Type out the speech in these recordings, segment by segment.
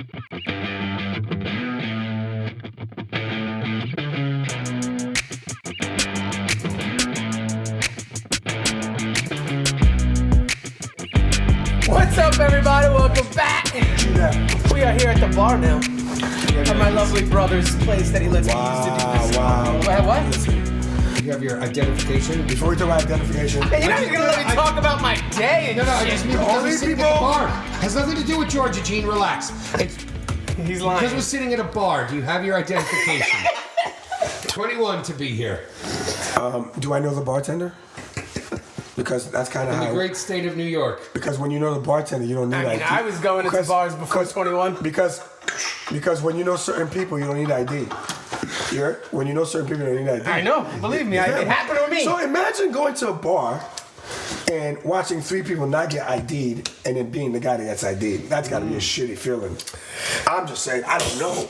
What's up, everybody? Welcome back. We are here at the bar now. At my lovely brother's place that he lets me use to do this. What? Listen, you have your identification. Before we talk about identification, Hey, you're not even gonna let me talk about my day and no, I shit. just mean because we're sitting at the bar. Has nothing to do with Georgia, Gene. Relax. It's He's lying. because we're sitting at a bar. Do you have your identification? 21 to be here. Do I know the bartender? Because that's kind of In how. the great state of New York. Because when you know the bartender, you don't need ID. I was going into bars before 21. Because when you know certain people, you don't need ID. When you know certain people, you don't need ID. I know. Believe me, it happened to me. So imagine going to a bar and watching three people not get ID'd and then being the guy that gets ID'd. That's got to be a shitty feeling. I'm just saying, I don't know.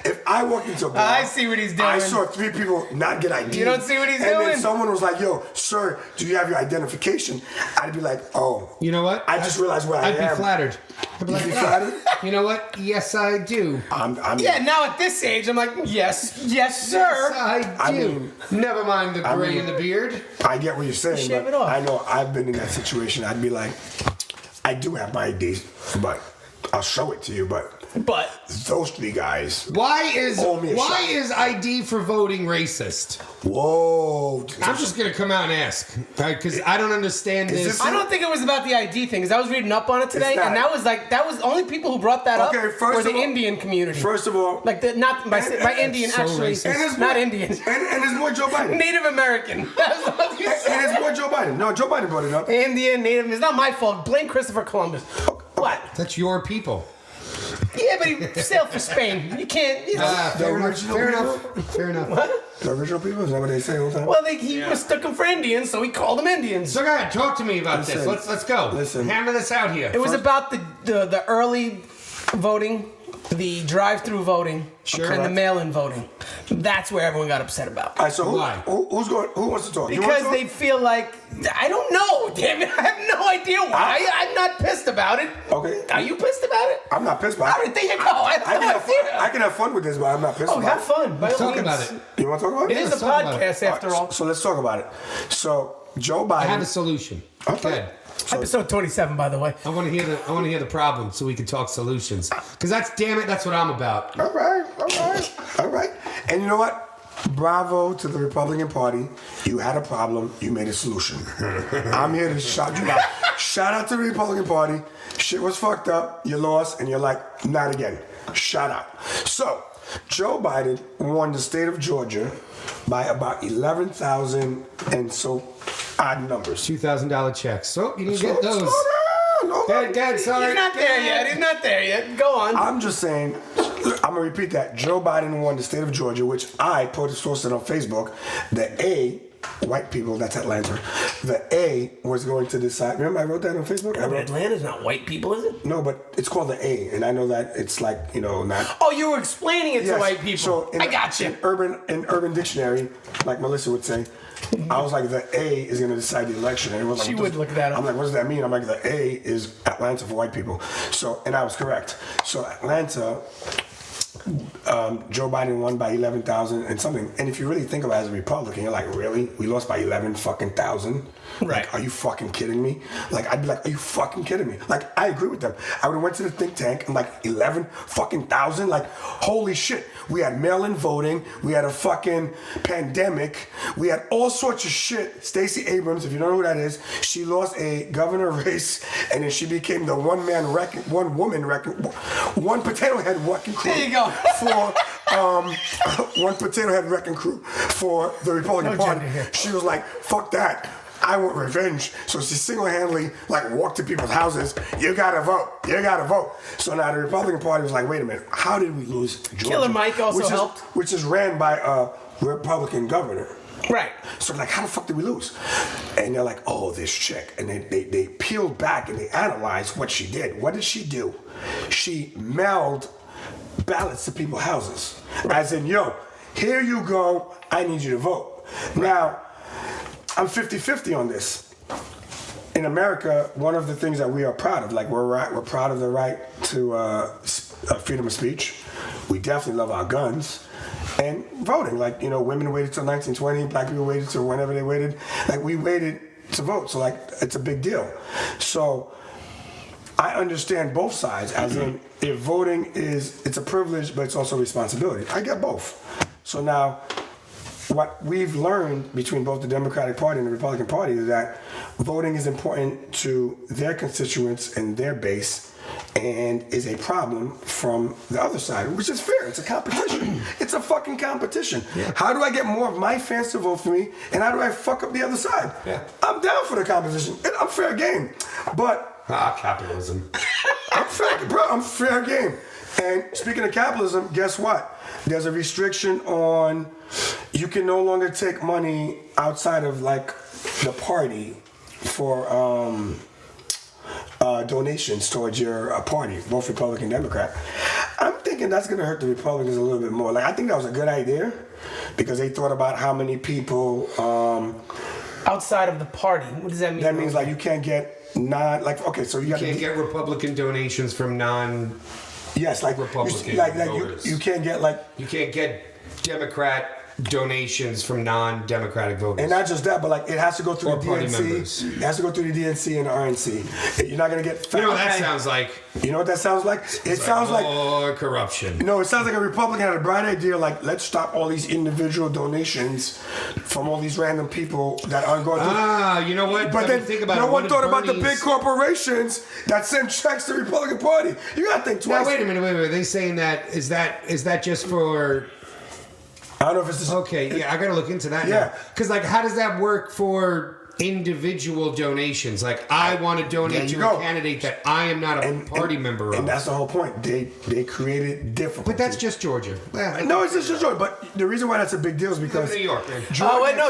If I walked into a bar, I see what he's doing. I saw three people not get ID'd. You don't see what he's and doing? And then someone was like, yo, sir, do you have your identification? I'd be like, oh. You know what? I just realized where I am. I'd be flattered. I'd be like, You'd be flattered? You know what? Yes, I do. Yeah, now at this age, I'm like, yes, sir. Yes, I do. I mean, never mind the gray in the beard. I get what you're saying, Shave but it off. I know I've been in that situation. I'd be like, I do have my ID, but I'll show it to you, but those three guys. Why is owe me a shot. ID for voting racist? Whoa. I'm just gonna come out and ask because I don't understand this. I don't think it was about the ID thing, because I was reading up on it today, and that was only people who brought that up were the Indian community. First of all, like not by Indian, so actually, racist. not Indian. And his boy Joe Biden. Native American. That's what you said. And his boy Joe Biden. No, Joe Biden brought it up. Indian, Native. It's not my fault. Blame Christopher Columbus. What? That's your people. Yeah, but he sailed for Spain. You can't. You know. Fair enough. What? The original people? Is that what they say all the time? Well, he mistook them for Indians, so he called them Indians. So go ahead, talk to me about this. Let's go. Listen. Hammer this out here. It was about the early voting, the drive-through voting, and the mail-in voting. That's where everyone got upset about. All right, so Why? who wants to talk? Because they feel like, I don't know, damn it, I have no idea why. I'm not pissed about it. Okay. Are you pissed about it? I'm not pissed about All it. right, there you go. I can have fun with this, but I'm not pissed Oh, about have it. fun. By all Talk means. about it. You want to talk about it? It is a Let's talk about podcast, after all. So let's talk about it. So Joe Biden. I have a solution. Okay. Good. Episode 27, by the way. I want to hear the problem so we can talk solutions. Because that's what I'm about. All right. And you know what? Bravo to the Republican Party. You had a problem. You made a solution. I'm here to shout you out. Shout out to the Republican Party. Shit was fucked up. You lost, and you're like, not again. Shout out. So, Joe Biden won the state of Georgia by about 11,000 and so odd numbers. $2,000 checks. So you didn't get those. Good, sorry. He's not there yet. Go on. I'm just saying, I'm gonna repeat that. Joe Biden won the state of Georgia, which I posted on Facebook. The white people, that's Atlanta. The A was going to decide. Remember I wrote that on Facebook? Atlanta's not white people, is it? No, but it's called the A, and I know that it's like, not. Oh, you were explaining it to white people. So I got you. In Urban Dictionary, like Melissa would say, I was like, the A is going to decide the election. And it was like, She would look that up. I'm like, what does that mean? I'm like, the A is Atlanta for white people. So, and I was correct. So Atlanta, Joe Biden won by 11,000 and something. And if you really think about it as a Republican, you're like, really? We lost by 11 fucking thousand? Right. Like, are you fucking kidding me? Like, I'd be like, are you fucking kidding me? Like, I agree with them. I would have went to the think tank and like 11 fucking thousand. Like, holy shit. We had mail-in voting. We had a fucking pandemic. We had all sorts of shit. Stacey Abrams, if you don't know who that is, she lost a governor race and then she became the one potato head wrecking crew. There you go. For one potato head wrecking crew for the Republican Party. She was like, fuck that. I want revenge. So she single-handedly walked to people's houses. You gotta vote. So now the Republican Party was like, wait a minute, how did we lose Georgia? Killer Mike also helped. Which is ran by a Republican governor. Right. So how the fuck did we lose? And they're like, oh, this chick. And they peeled back and they analyzed what she did. What did she do? She mailed ballots to people's houses. As in, yo, here you go, I need you to vote. Now, I'm 50-50 on this. in America, one of the things that we are proud of, like we're proud of the right to freedom of speech. We definitely love our guns. And voting, like, you know, women waited till 1920, black people waited till whenever they waited. Like, we waited to vote, so, like, it's a big deal. So, I understand both sides, as in, if voting it's a privilege, but it's also a responsibility. I get both. So now, what we've learned between both the Democratic Party and the Republican Party is that voting is important to their constituents and their base, and is a problem from the other side, which is fair. It's a competition. It's a fucking competition. Yeah. How do I get more of my fans to vote for me, and how do I fuck up the other side? Yeah. I'm down for the competition. I'm fair game. But capitalism. I'm fair game. And speaking of capitalism, guess what? There's a restriction on you can no longer take money outside of like the party for donations towards your party, both Republican and Democrat. I'm thinking that's going to hurt the Republicans a little bit more. Like, I think that was a good idea because they thought about how many people outside of the party. What does that mean? That means like you can't get so you can't get Republican donations from non. Yes, like Republican voters. You can't get like you can't get Democrat donations from non-Democratic voters. And not just that, but like it has to go through or the party DNC. Members. It has to go through the DNC and the RNC. You're not gonna get. You know what that sounds like? You know what that sounds like? It sounds like more corruption. No, it sounds like a Republican had a bright idea. Like, let's stop all these individual donations from all these random people that aren't going through. You know what? But then think about no one thought about the big corporations that send checks to the Republican Party. You gotta think twice. Now, wait a minute. Are they saying that is that just for? I don't know if it's just... Okay, yeah, I gotta look into that now. Because, like, how does that work for individual donations? Like, I want to donate to a candidate that I am not a party member of. And that's the whole point. They created different. But that's just Georgia. No, it's just Georgia. But the reason why that's a big deal is because... New York, man.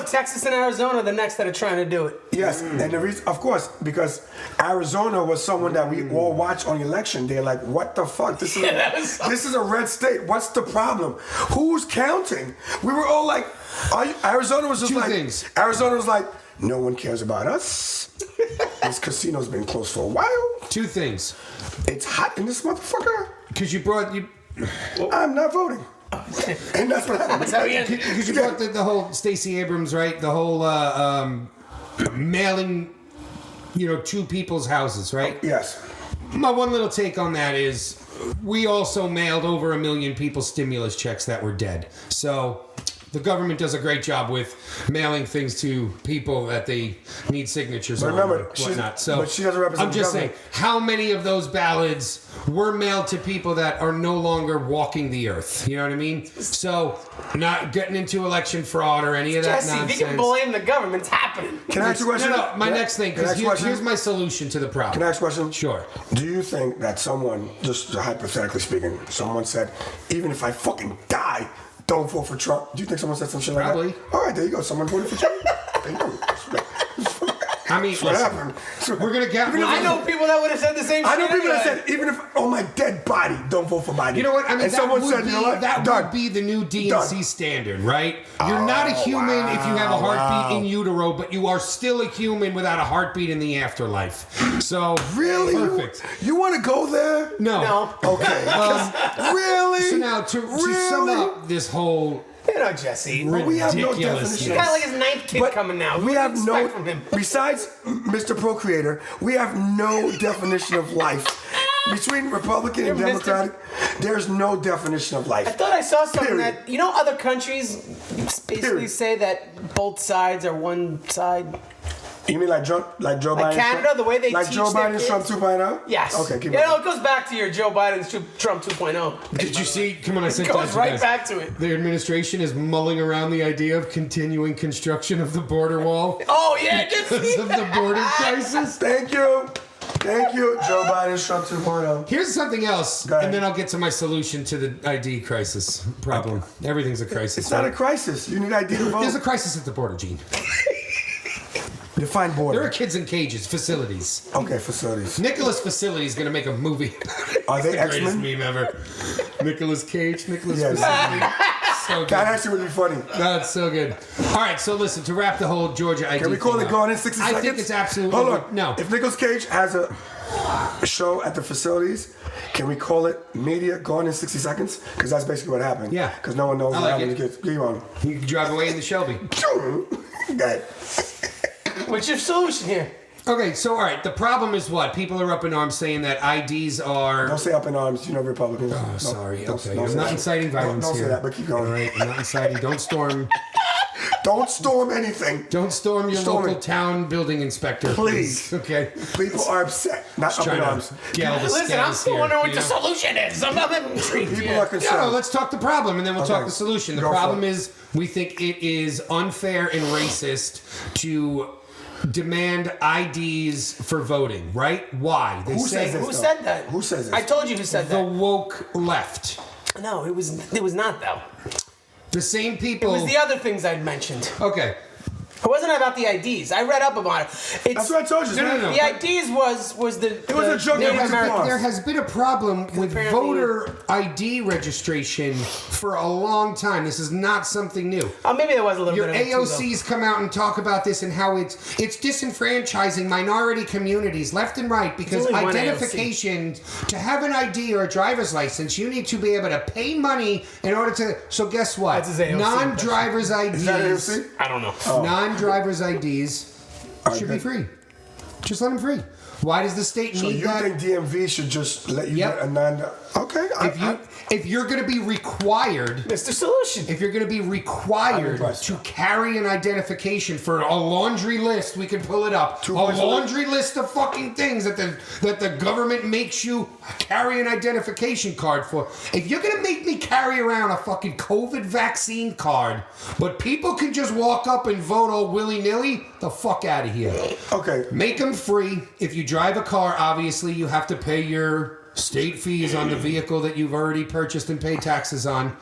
Texas and Arizona are the next that are trying to do it. Yes, and the reason, of course, because Arizona was someone that we all watch on election day. Like, what the fuck? This is a red state. What's the problem? Who's counting? We were all like, Arizona was just Two things. Arizona was like, no one cares about us. This casino's been closed for a while. Two things. It's hot in this motherfucker. Because I'm not voting. And that's what happened. Because you brought the whole Stacey Abrams, right? The whole mailing, to people's houses, right? Yes. My one little take on that is we also mailed over 1 million people stimulus checks that were dead. So the government does a great job with mailing things to people that they need signatures on and whatnot. But she doesn't represent I'm just saying, how many of those ballots were mailed to people that are no longer walking the earth? You know what I mean? So, not getting into election fraud or any of that nonsense. If you can blame the government, it's happening. Can I ask you a question? No, my next thing, because here's my solution to the problem. Can I ask a question? Sure. Do you think that someone, just hypothetically speaking, someone said, even if I fucking die, don't vote for Trump? Do you think someone said some shit like that? Probably. All right, there you go. Someone voted for Trump. There you go. I mean, listen, we're going to get... I know people that would have said the same shit. I know people that said, even if on my dead body, don't vote for Biden. You know what? I mean, and someone said, you know what? That would be the new DNC standard, right? You're not a human if you have a heartbeat in utero, but you are still a human without a heartbeat in the afterlife. So, really? Perfect. You want to go there? No. Okay. Really? So now, to sum up this whole... Jesse. We have no definition. He's got like his ninth kid coming now. We have from him? Besides Mr. Procreator, we have no definition of life. Between Republican and Democratic, there's no definition of life. I thought I saw something that, other countries basically say that both sides are one side. You mean like Joe Biden? Like Canada, the way they like teach Joe their Biden's kids? Trump 2.0? Yes. Okay, keep going. It goes back to your Joe Biden's Trump 2.0. Did you see? Come on, I sent It that goes to right guys. back to it. The administration is mulling around the idea of continuing construction of the border wall. Oh, yeah, I did see because of the border crisis. Thank you, Joe Biden's Trump 2.0. Here's something else, and then I'll get to my solution to the ID crisis problem. Okay. Everything's a crisis. It's not a crisis. You need ID to vote. There's a crisis at the border, Gene. Define border. There are kids in cages. Facilities. Okay, facilities. Nicholas Facility is going to make a movie. Are they the greatest X-Men? meme ever. Nicholas Cage. Nicholas Facility. so good. That actually would be funny. That's so good. All right, so listen, to wrap the whole Georgia ID Can we call thing it up, Gone in 60 Seconds? I think it's absolutely... Hold on. No. If Nicolas Cage has a show at the facilities, can we call it Media Gone in 60 Seconds? Because that's basically what happened. Yeah. Because no one knows I what like happened. it. You on. You can drive away in the Shelby. Good. What's your solution here? Okay, so all right, the problem is what? People are up in arms saying that IDs are... Don't say up in arms. You know Republicans. Oh, sorry. Okay, don't I'm say not that. inciting violence Don't here. say that, but keep going. All right, I'm not inciting. Don't storm... Don't storm anything. Don't storm your Storm local it. town building inspector, Please. Okay. People are upset, not up in Trying arms. to gel the Listen, I'm scales still here, wondering what you the know? solution is. I'm not intrigued. People here. are concerned. No, let's talk the problem and then we'll Okay. talk the solution. The Go for problem it. is we think it is unfair and racist to demand IDs for voting, right? Why? They Who say says this? Who said that? Who says this? I told you who said the that. woke left. No, it was not though. The same It people. was the other things I'd mentioned. Okay. It wasn't about the IDs. I read up about it. It's, That's what I told you. No. The IDs was the. It was a joke Native that was Americans. applause. There has been a problem with apparently- voter ID registration for a long time. This is not something new. Oh, maybe there was a little Your bit of it too, though. AOCs come out and talk about this and how it's disenfranchising minority communities left and right because only one identification, to have an ID or a driver's license, you need to be able to pay money in order to. So guess what? That's his AOC Non-driver's IDs. Is that AOC? I don't know. Non-driver's IDs should be good. free. Just let them free. Why does the state So need you that? think DMV should just let you Yep. get a non? Okay. If you're going to be required, Mr. Solution. if you're going to be I'm required impressed. to carry an identification for a laundry list, we can pull it up. A laundry list of fucking things that the government makes you carry an identification card for. If you're going to make me carry around a fucking COVID vaccine card, but people can just walk up and vote all willy-nilly, the fuck out of here. Okay. Make them free. If you drive a car, obviously you have to pay your state fees on the vehicle that you've already purchased and paid taxes on.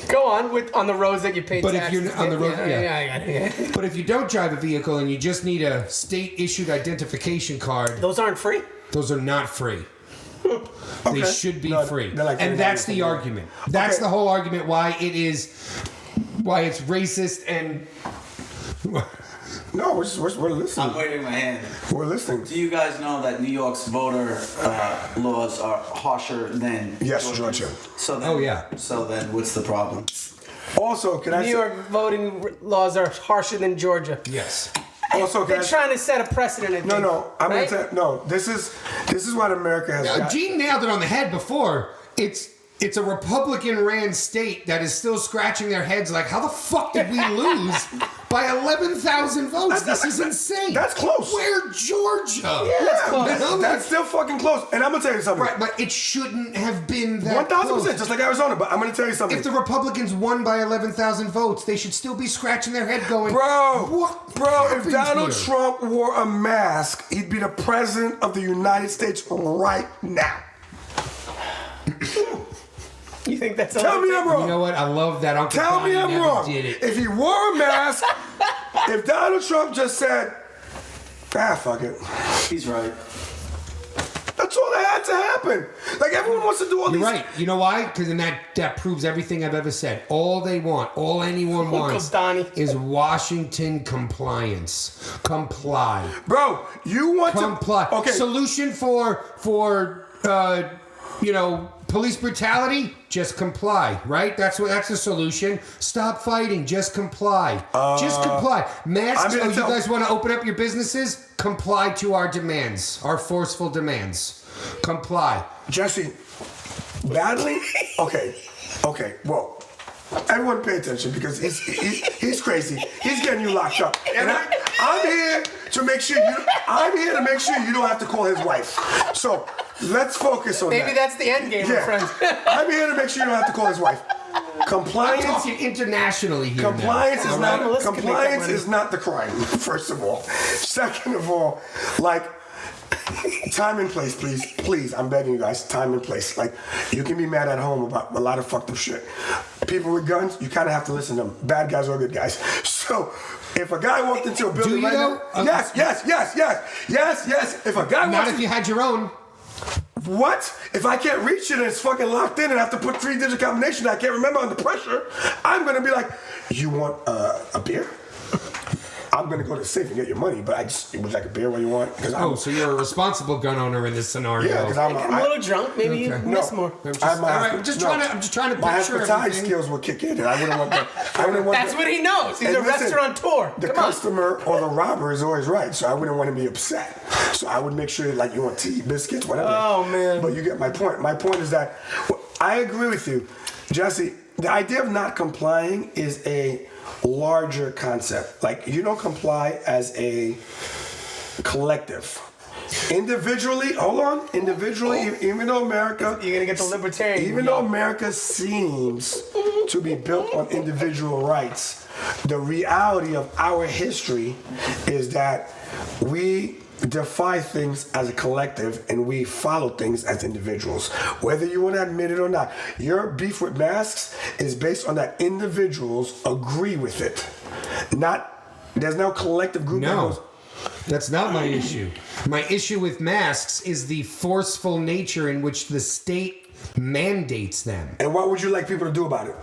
Go on the roads that you pay But if taxes. you're on the road, yeah. I got it. Yeah. But if you don't drive a vehicle and you just need a state-issued identification card, Those aren't free. those are not free. They Okay. should be No, free. they're like And that's the $39. argument. That's Okay. the whole argument why it's racist and... No, we're listening. I'm waving my hand. We're listening. Do you guys know that New York's voter laws are harsher than Yes, Georgia's? Georgia. So then, Oh, yeah. So then, what's the problem? Also, can I New say? York voting laws are harsher than Georgia. Yes. Also, can They're I? trying to set a precedent. I think, No. I'm right? gonna tell. No, this is what America has got. Gene nailed it on the head before. It's a Republican-ran state that is still scratching their heads like, how the fuck did we lose by 11,000 votes? This is insane. That's close. We're Georgia. Yeah, that's still fucking close. And I'm gonna tell you something. Right, but it shouldn't have been that 1,000%, close. just like Arizona. But I'm gonna tell you something. If the Republicans won by 11,000 votes, they should still be scratching their head going, Bro, if happened Donald here? Trump wore a mask, he'd be the president of the United States right now. You think that's Tell me I'm wrong. You know what? I love that Uncle Tell Donnie me I'm never wrong. did it. If he wore a mask, if Donald Trump just said, fuck it. He's right. That's all that had to happen. Like everyone wants to do all You're these. right. You know why? Because then that proves everything I've ever said. All anyone wants Donnie. is Washington compliance. Comply. Bro, you want Comply. to. Okay. Solution for police brutality? Just comply, right? That's the solution. Stop fighting. Just comply. Just comply. Masks. I'm gonna You tell- guys want to open up your businesses? Comply to our demands, our forceful demands. Comply. Jesse, battling. Okay. Whoa. Everyone pay attention because he's crazy. He's getting you locked up. And I'm here to make sure you don't have to call his wife. So let's focus on that. Maybe that's the end game, my friend. I'm here to make sure you don't have to call his wife. I'm Compliance. talking internationally here. Compliance now. is All not right? Melissa can make that compliance money. is not the crime. First of all, second of all, like time and place, please. I'm begging you guys, time and place. Like you can be mad at home about a lot of fucked up shit. People with guns, you kind of have to listen to them. Bad guys or good guys. So if a guy walked into a building Do you right though? now, yes. If a guy Not walks if you had your own. What? If I can't reach it and it's fucking locked in and I have to put 3-digit combination that I can't remember under pressure, I'm gonna be like, you want a beer? I'm gonna go to the safe and get your money, but would you like a beer? What do you want? So you're a responsible gun owner in this scenario. Yeah, because I'm a little drunk. Maybe you miss more. I'm just trying to my picture hospitality everything. skills will kick in, and I wouldn't want that. That's what he knows. He's And a listen, restaurateur. The Come on. customer or the robber is always right, so I wouldn't want to be upset. So I would make sure, like, you want tea, biscuits, whatever. Oh, man. But you get my point. My point is that I agree with you, Jesse. The idea of not complying is a larger concept. Like, you don't comply as a collective. Individually, even though America... You're going to get the libertarian. Even though America seems to be built on individual rights, the reality of our history is that we defy things as a collective and we follow things as individuals. Whether you want to admit it or not, your beef with masks is based on that individuals agree with it. There's no collective group. No, that's not my issue. My issue with masks is the forceful nature in which the state mandates them. And what would you like people to do about it?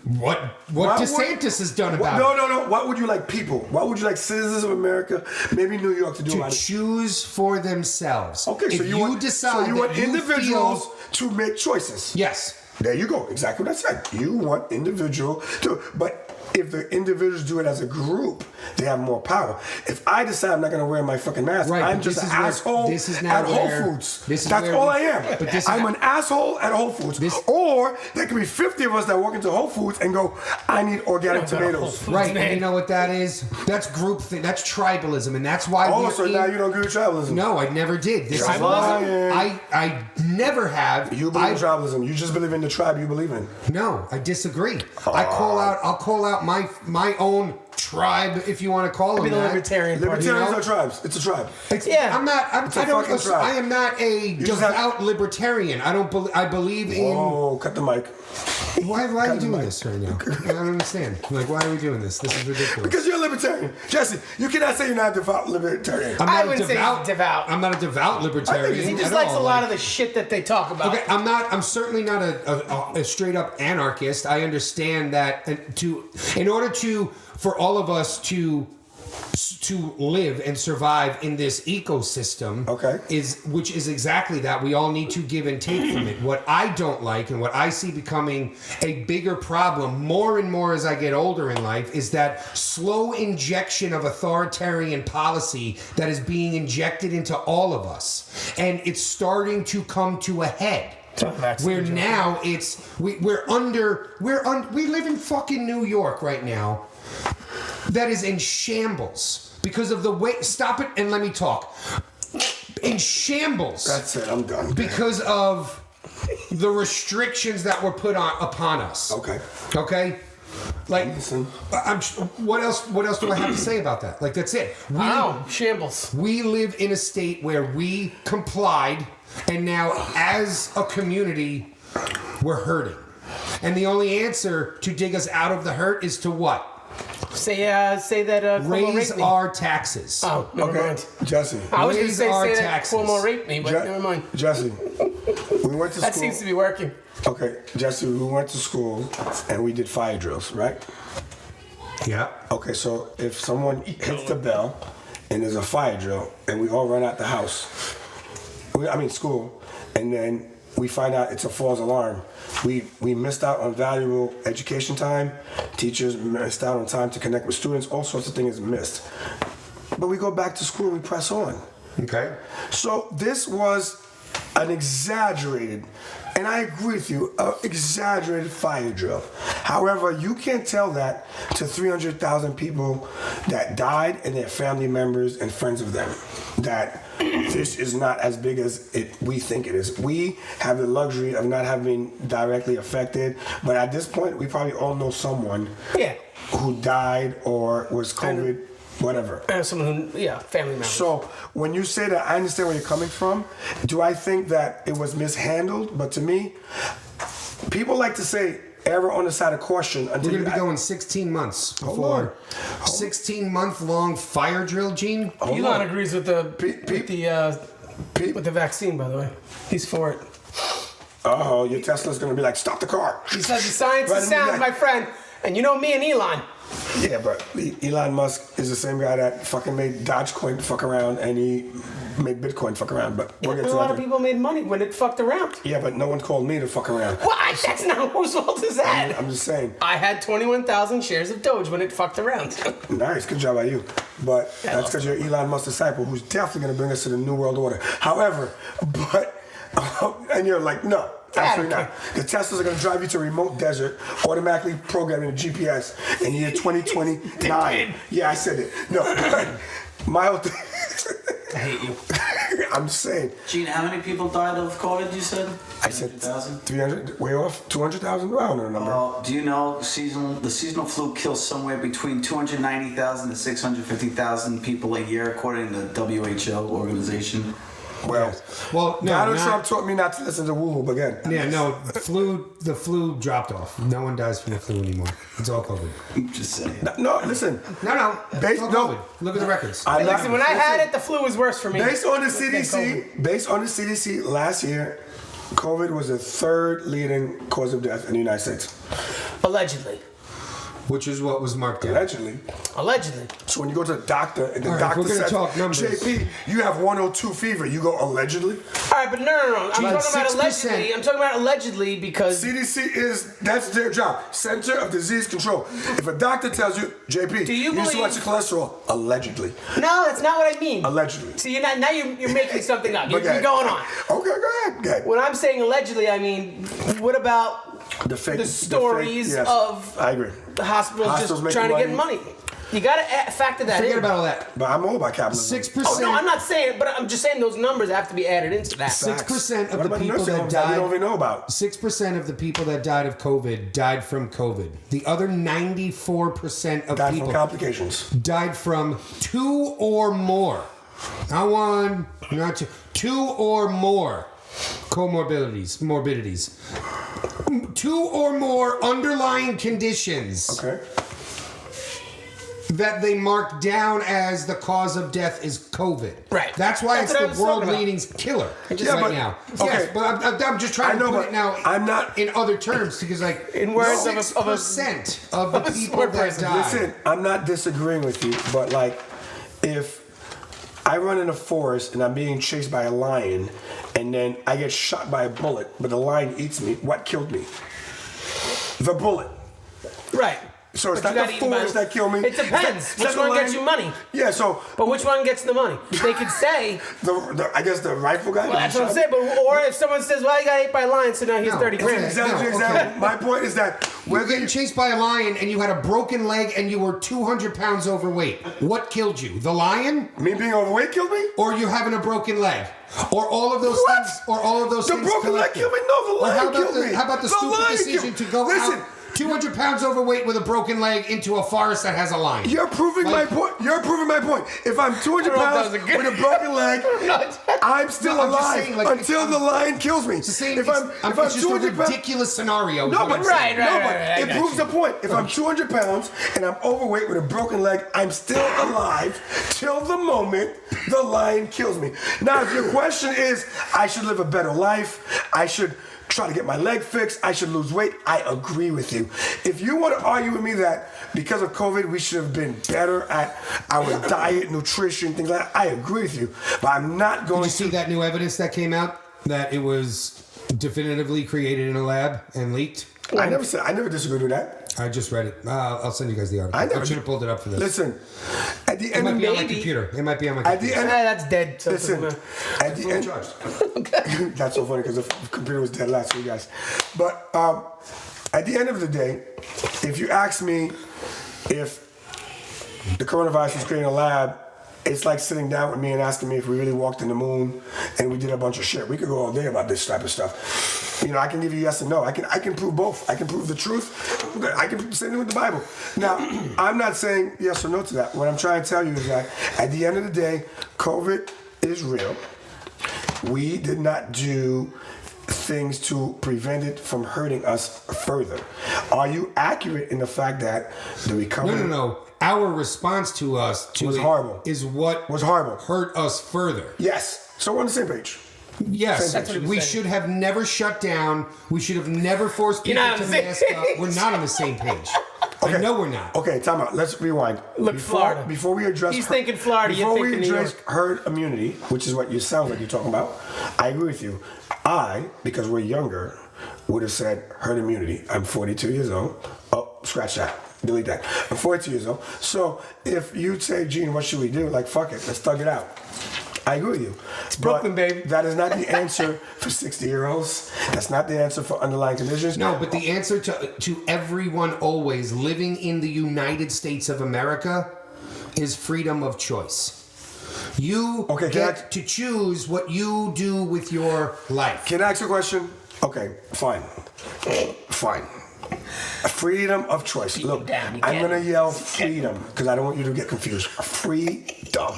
What DeSantis has done about it? No. What would you like people? What would you like citizens of America, maybe New York, to do about it? To choose for themselves. Okay, so if you want individuals to make choices. Yes. There you go. Exactly what I said. You want individual to, but if the individuals do it as a group, they have more power. If I decide I'm not going to wear my fucking mask, Right, I'm just an asshole at Whole Foods. That's all I am. I'm an asshole at Whole Foods. Or there could be 50 of us that walk into Whole Foods and go, I need organic tomatoes. Right, and you know what that is? That's group thing. That's tribalism, and that's why. So now you don't agree with tribalism? No, I never did. This Tribalism? is I never have. You believe in tribalism? You just believe in the tribe you believe in? No, I disagree. I'll call out my own tribe, if you want to call them the that. libertarian party. Libertarians are tribes. It's a tribe. I am not a devout libertarian. I believe in. Oh, cut the mic. Why are you doing this right now? I don't understand. Like, why are we doing this? This is ridiculous. Because you're a libertarian. Jesse, you cannot say you're not a devout libertarian. I wouldn't say he's devout. I'm not a devout libertarian. He just likes a lot of the shit that they talk about. Okay, I'm certainly not a straight up anarchist. I understand that in order for all of us to live and survive in this ecosystem, which is exactly that. We all need to give and take from it. What I don't like and what I see becoming a bigger problem more and more as I get older in life is that slow injection of authoritarian policy that is being injected into all of us, and it's starting to come to a head. Where now we live in fucking New York right now. That is in shambles because of the way. Stop it and let me talk. In shambles. That's it. I'm done. Because of the restrictions that were put upon us. Okay. Like, what else do I have to say about that? Like, that's it. Shambles. We live in a state where we complied, and now as a community, we're hurting. And the only answer to dig us out of the hurt is to what? Say that raise our taxes. Oh, never mind. Jesse. I was going to say that taxes. Cuomo raped me, but never mind. Jesse, we went to school. That seems to be working. Okay, Jesse, we went to school and we did fire drills, right? Yeah. Okay, so if someone hits the bell and there's a fire drill and we all run out the house, school, and then we find out it's a false alarm. We missed out on valuable education time. Teachers missed out on time to connect with students. All sorts of things missed. But we go back to school and we press on. Okay. So this was an exaggerated, and I agree with you, exaggerated fire drill. However, you can't tell that to 300,000 people that died and their family members and friends of them, that this is not as big as we think it is. We have the luxury of not having directly affected, but at this point, we probably all know someone who died or was COVID. Whatever. Someone who, family members. So when you say that, I understand where you're coming from. Do I think that it was mishandled? But to me, people like to say error on the side of caution. We're going to be going 16 months before 16-month long fire drill, Gene. Elon agrees with the Pete. With the vaccine, by the way. He's for it. Oh, your Tesla's gonna be like, stop the car. He says the science Right, is and be sound, like- my friend. And you know me and Elon. Yeah, but Elon Musk is the same guy that fucking made Dogecoin fuck around and he made Bitcoin fuck around. But we'll get And to a lot that. of people made money when it fucked around. Yeah, but no one called me to fuck around. What? That's not whose fault is that? I'm just saying. I had 21,000 shares of Doge when it fucked around. Nice, good job by you. But that's because you're Elon Musk's disciple, who's definitely going to bring us to the New World Order. However, and you're like, no, absolutely not. The Teslas are going to drive you to a remote desert, automatically programming the GPS in the year 2029. Yeah, I said it. No, my whole thing. I hate you. I'm just saying. Gene, how many people died of COVID, you said? I said 300,000? 300, way off, 200,000? I don't know the number. Do you know the seasonal flu kills somewhere between 290,000 to 650,000 people a year, according to the WHO organization? Well, Well, no, Donald not- Trump taught me not to listen to woo-woo, but again. Yeah, no, the flu dropped off. No one dies from the flu anymore. It's all COVID. I'm just saying. No, listen. No, Base- it's all no. COVID. Look at the records. I'm not- Listen, when I had it, the flu was worse for me. Based on the than CDC, last year, COVID was the third leading cause of death in the United States. Allegedly. Which is what was marked down. Allegedly. So when you go to the doctor and the All right, if doctor we're gonna says, talk numbers. JP, you have 102 fever, you go allegedly? All right, but no. I'm Like talking about 6%. allegedly. I'm talking about allegedly because CDC that's their job. Center of Disease Control. If a doctor tells you, JP, Do you need to watch believe- your cholesterol, allegedly. no, that's not what I mean. Allegedly. See, you're making something up. You're Okay. going on. Okay, go ahead. When I'm saying allegedly, I mean, what about The fake, the stories yes, of I agree. the hospitals Hospitals just making trying to get money? You got to factor that Forget in. about all that. But I'm all about capitalism. 6%. Oh no, I'm not saying it, but I'm just saying those numbers have to be added into that. 6% of What the about people nursing that homes that we don't died. even know about? 6% of the people that died of COVID died from COVID. The other 94% of Died people from complications. died from 2 or more. Not 1, not 2. 2 or more morbidities. 2 or more underlying conditions Okay. that they mark down as the cause of death is COVID. Right. That's why That's what I it's was the talking about. world-leading killer Yeah, right but- now. okay. Yes, but I'm just trying I know, to put but it now I'm not- in other terms because, like, In words of a- 6% of the of a people smart that person. died. Listen, I'm not disagreeing with you, but like, if I run in a forest and I'm being chased by a lion, and then I get shot by a bullet, but the lion eats me, what killed me? The bullet. Right. So it's But not you the got eaten by- forest that killed me. It depends. It's not Which the one lion. gets you money? Yeah, so But which one gets the money? They could say, I guess the rifle guy. well, that's what I'm saying. But or if someone says, well, he got ate by a lion, so now he's No, 30 grand. Exactly. No, Exactly. okay. My point is that You're getting chased by a lion and you had a broken leg and you were 200 pounds overweight. What killed you? The lion? me being overweight killed me. Or you having a broken leg? Or all of those What? things? Or all of those The things broken leg collected? killed me. No, the Or lion how about killed me. How about the The stupid lion decision killed- to go Listen. out 200 pounds overweight with a broken leg into a forest that has a lion? You're proving Like- my point. You're proving my point. If I'm 200 I don't know if pounds that was a good- with a broken leg, I'm still No, I'm just alive saying, like, until the lion kills me. It's the same. If it's, I'm it's just a 200 pounds, ridiculous scenario. is no, what but I'm saying. I it got proves you. the point. If I'm 200 pounds and I'm overweight with a broken leg, I'm still alive till the moment the lion kills me. Now, if your question is, I should live a better life, I should try to get my leg fixed, I should lose weight, I agree with you. If you want to argue with me that because of COVID we should have been better at our diet, nutrition, things like that, I agree with you. But I'm not going Did you see that new evidence that came out that it was definitively created in a lab and leaked? I never disagreed with that. I just read it. I'll send you guys the article. I never should have pulled it up for this. Listen, at the It end might of be on my Maybe. computer. It might be on my At the computer. end, That's dead. So it doesn't listen, matter. at the end, that's so funny because the computer was dead last week, guys. But at the end of the day, if you ask me if the coronavirus was created in a lab, it's like sitting down with me and asking me if we really walked in the moon and we did a bunch of shit. We could go all day about this type of stuff. You know, I can give you yes and no. I can prove both. I can prove the truth. I can same thing with the Bible. Now, I'm not saying yes or no to that. What I'm trying to tell you is that at the end of the day, COVID is real. We did not do things to prevent it from hurting us further. Are you accurate in the fact that the recovery... No. Our response to Was it horrible. is what Was horrible. hurt us further. Yes. So we're on the same page. Yes, That's what he was we saying. should have never shut down. We should have never forced You're people not on to the same mask up. page. We're not on the same page. I know we're not. Okay, time out. Let's rewind. Look, Florida. Before we address... He's thinking Florida, you're Before we thinking New address York. herd immunity, which is what you sound like you're talking about, I agree with you. Because we're younger, would have said herd immunity. I'm 42 years old. Oh, scratch that. Delete that. I'm 42 years old. So if you'd say, Gene, what should we do? Like, fuck it. Let's thug it out. I agree with you. It's Brooklyn, baby. That is not the answer for 60-year-olds. That's not the answer for underlying conditions. No, but the answer to everyone always living in the United States of America is freedom of choice. You get to choose what you do with your life. Can I ask you a question? Okay, fine. Fine. Freedom of choice. Look, I'm going to yell freedom because I don't want you to get confused. Freedom.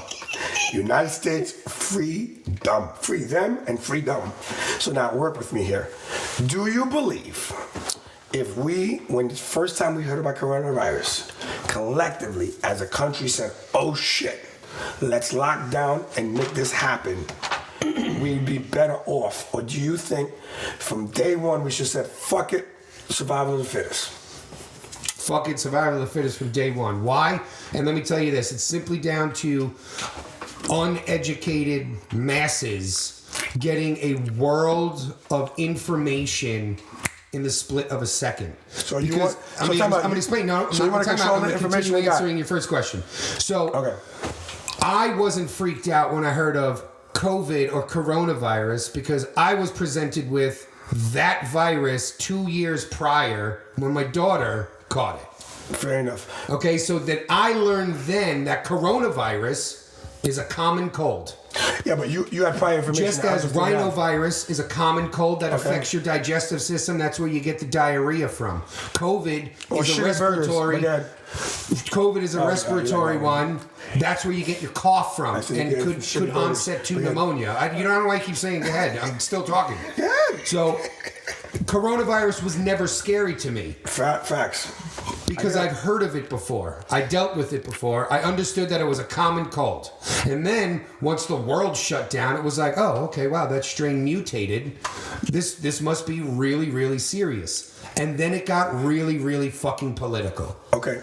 United States, freedom. Free them and freedom. So now work with me here. Do you believe if when the first time we heard about coronavirus, collectively as a country said, oh shit, let's lock down and make this happen, we'd be better off? Or do you think from day one we should have said, fuck it, survival of the fittest? Fuck it, survival of the fittest from day one. Why? And let me tell you this. It's simply down to uneducated masses getting a world of information in the split of a second. So you because, want... I'm going to explain. No, so you want to control the information we got? Answering your first question. So okay. I wasn't freaked out when I heard of COVID or coronavirus because I was presented with that virus 2 years prior when my daughter caught it. Fair enough. Okay, so that I learned then that coronavirus is a common cold. Yeah, but you had prior information. Just as rhinovirus is a common cold that affects your digestive system, that's where you get the diarrhea from. COVID is a respiratory. COVID is a respiratory one. That's where you get your cough from, and could onset to pneumonia. I don't know why I keep saying go ahead. I'm still talking. Yeah. So, coronavirus was never scary to me. Facts. Because I've heard of it before. I dealt with it before. I understood that it was a common cold. And then, once the world shut down, it was like, oh, okay, wow, that strain mutated. This must be really, really serious. And then it got really, really fucking political. Okay.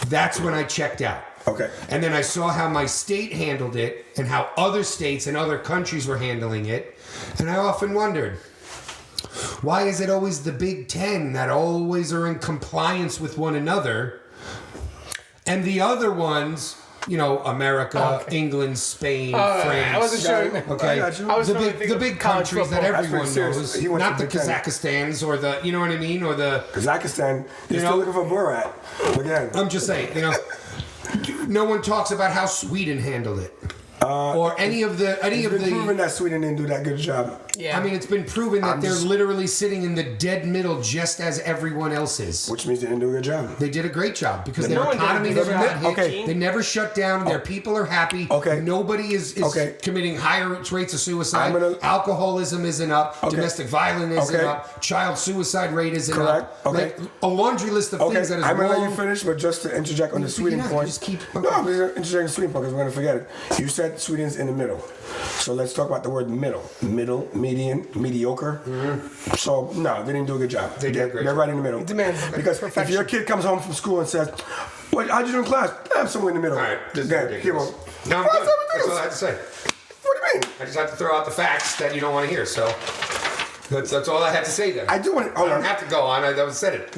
That's when I checked out. Okay. And then I saw how my state handled it and how other states and other countries were handling it. And I often wondered, why is it always the Big Ten that always are in compliance with one another? And the other ones, America, England, Spain, France. I wasn't sure. Okay. I was the big countries that everyone knows. Not the Big Ten. Kazakhstans or the, you know what I mean? Or the... Kazakhstan, you're still looking for Borat. Again. I'm just saying, no one talks about how Sweden handled it. Or any of the... It's been proven that Sweden didn't do that good job. Yeah. I mean, it's been proven that they're literally sitting in the dead middle just as everyone else is. Which means they didn't do a good job. They did a great job because No their one did a economy good never job. got hit. Okay. They never shut down. Their people are happy. Okay. Nobody is committing higher rates of suicide. Alcoholism isn't up. Okay. Domestic violence isn't Okay. up. Child suicide rate isn't Correct. up. Okay. Like, a laundry list of things that is I'm going to let wrong. you finish, but just to interject on the Sweden point. Just keep... No, I'm going to interject on the Sweden point because we're going to forget it. You said Sweden's in the middle. So let's talk about the word middle. Middle, median, mediocre. Mm-hmm. So, no, they didn't do a good job. They did a great They're job. right in the middle. Because if your kid comes home from school and says, how'd you do in class? I'm somewhere in the middle. All right, this is ridiculous. Keep on. No, I'm good. That's all I have to say. What do you mean? I just have to throw out the facts that you don't want to hear, so... That's all I had to say there. I do want to... I don't have to go on. I said it.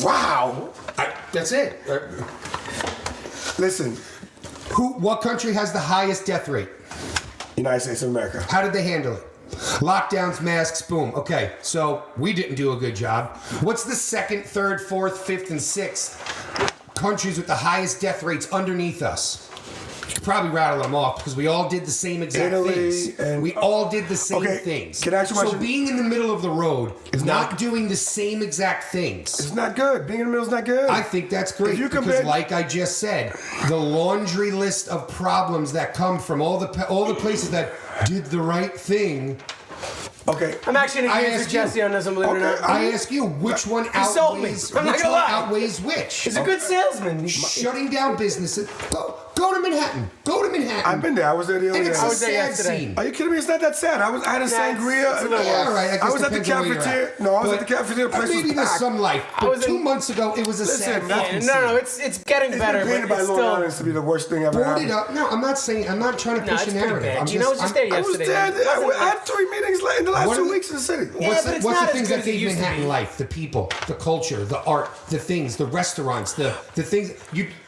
Wow. That's it. Listen. What country has the highest death rate? United States of America. How did they handle it? Lockdowns, masks, boom. Okay, so we didn't do a good job. What's the second, third, fourth, fifth, and sixth countries with the highest death rates underneath us? You could probably rattle them off because we all did the same exact things. We all did the same things. Can I ask you a so question? being in the middle of the road is not doing the same exact things. It's not good. Being in the middle is not good. I think that's great because, like I just said, the laundry list of problems that come from all the places that did the right thing Okay. I'm actually I going to use asked Jesse on this, believe it or not. I ask you, which one sold me. outweighs? I'm not Which gonna one lie. outweighs which? He's a good salesman. Shutting down businesses. Go to Manhattan. Go to Manhattan. I've been there. I was there the other And day. it's I a was there sad yesterday. scene. Are you kidding me? It's not that sad. I had a Nah, sangria. it's a little Yeah, all right. I guess was at the depends on where you're cafeteria. at. No, I was at But the cafeteria. The place maybe was there's packed. some life. I But was 2 in- months ago, it was a Listen, sad that- fucking No, scene. it's getting It's better, been painted but by it's Long still. Island to be the worst thing ever Boarded happened. up. No, I'm not saying. I'm not trying to No, push it's a pretty narrative. bad. I'm Gina, I was just there I was yesterday. there. It wasn't I had 3 meetings in the last What 2 are- weeks in the city. Yeah, What's but the, it's what's not the as things good that as it gave used to Manhattan be. life? The people, the culture, the art, the things, the restaurants, the things.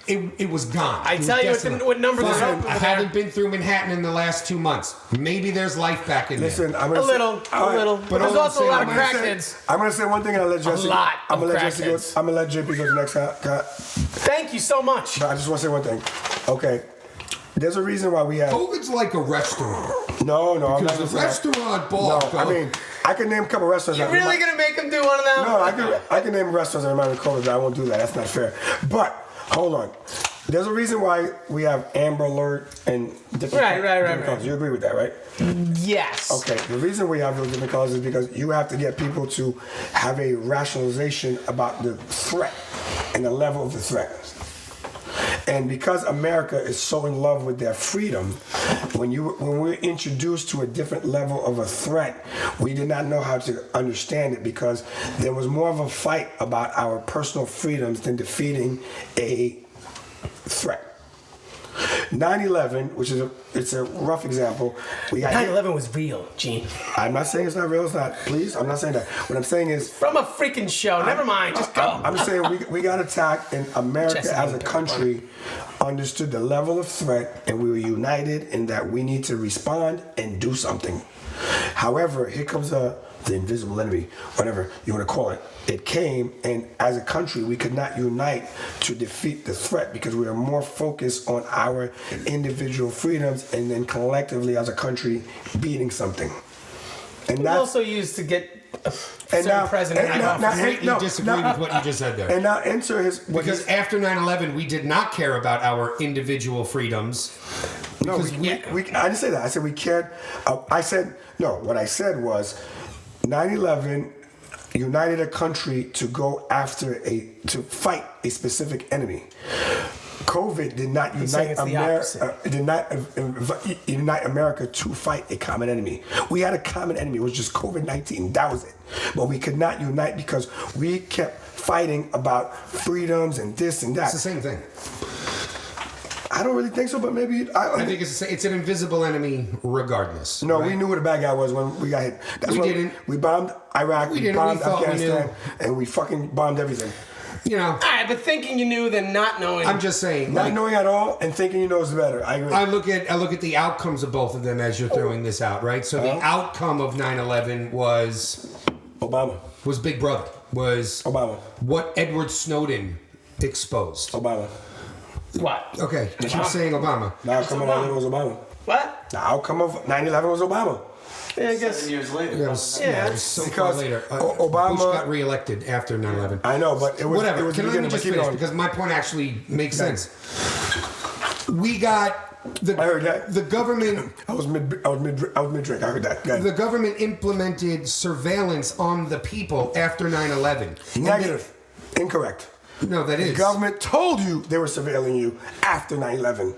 It was gone. I It was tell you desolate. what numbers are Fine, up over I there. haven't been through Manhattan in the last 2 months. Maybe there's life back in Listen, there. I'm A gonna little, say, all a right, little. but But there's all I'm also a saying, lot of I'm gonna say- crackheads. I'm gonna say one thing and I'll let Jesse. lot I'm gonna of let Jesse go. crackheads. I'm gonna let JP go to the next cut. Thank you so much. But I just want to say one thing. Okay. There's a reason why we have. COVID's like a restaurant. No, I'm not Because gonna the say that. restaurant No, ball. I mean, I can name a couple restaurants. You're that really gonna make him do one of them? No, I can name restaurants that remind me of COVID, but I won't do that. That's not fair. But hold on. There's a reason why we have Amber Alert and different Right. colors. You agree with that, right? Yes. Okay. The reason we have those different colors is because you have to get people to have a rationalization about the threat and the level of the threat. And because America is so in love with their freedom, when we're introduced to a different level of a threat, we did not know how to understand it because there was more of a fight about our personal freedoms than defeating a threat. 9/11, which is it's a rough example. We got 9/11 was real, Gene. I'm not saying it's not real. It's not. Please, I'm not saying that. What I'm saying is From a freaking show. Never mind. Just go. I'm just saying we got attacked, and America Jesse, as a don't country understood the level of threat, and we were united in that we need to respond and do something. However, here comes the invisible enemy, whatever you want to call it. It came, and as a country, we could not unite to defeat the threat because we are more focused on our individual freedoms and then collectively as a country beating something. And It was that's also used to get a certain now- president and out of now- office. Completely no, disagree no. with what you just said there. and now enter his Because after 9/11, we did not care about our individual freedoms. No, Because I didn't say that. I said we cared. I said, no, what I said was 9/11 united a country to go after to fight a specific enemy. COVID did not saying unite it's the America. opposite. Did not unite America to fight a common enemy. We had a common enemy. It was just COVID-19. That was it. But we could not unite because we kept fighting about freedoms and this and that. It's the same thing. I don't really think so, but maybe I think it's an invisible enemy regardless. No, right? we knew who the bad guy was when we got hit. We when didn't. We bombed Iraq. We We, didn't. bombed We thought we Afghanistan, knew. and we fucking bombed everything. You know, All right, but thinking you knew than not knowing. I'm just saying. Not like, knowing at all and thinking you know is better. I agree. I look at the outcomes of both of them as you're throwing this out, right? So the outcome of 9/11 was Obama. Big Brother, was Obama. what Edward Snowden exposed. Obama. What? Okay, you keep saying Obama. The outcome of 9/11 was Obama. What? The outcome of 9/11 was Obama. Yeah, I guess. 7 years later. It was, Yeah, it was so far because later. Obama- Bush got reelected after 9/11. I know, but it was Whatever. It was the Let me beginning. But just keep finish going. because my point actually makes sense. We got I heard that. the government. I was mid drink. I heard that. Go ahead. The government implemented surveillance on the people after 9/11. And Negative. Incorrect. No, that is. The government told you they were surveilling you after 9/11.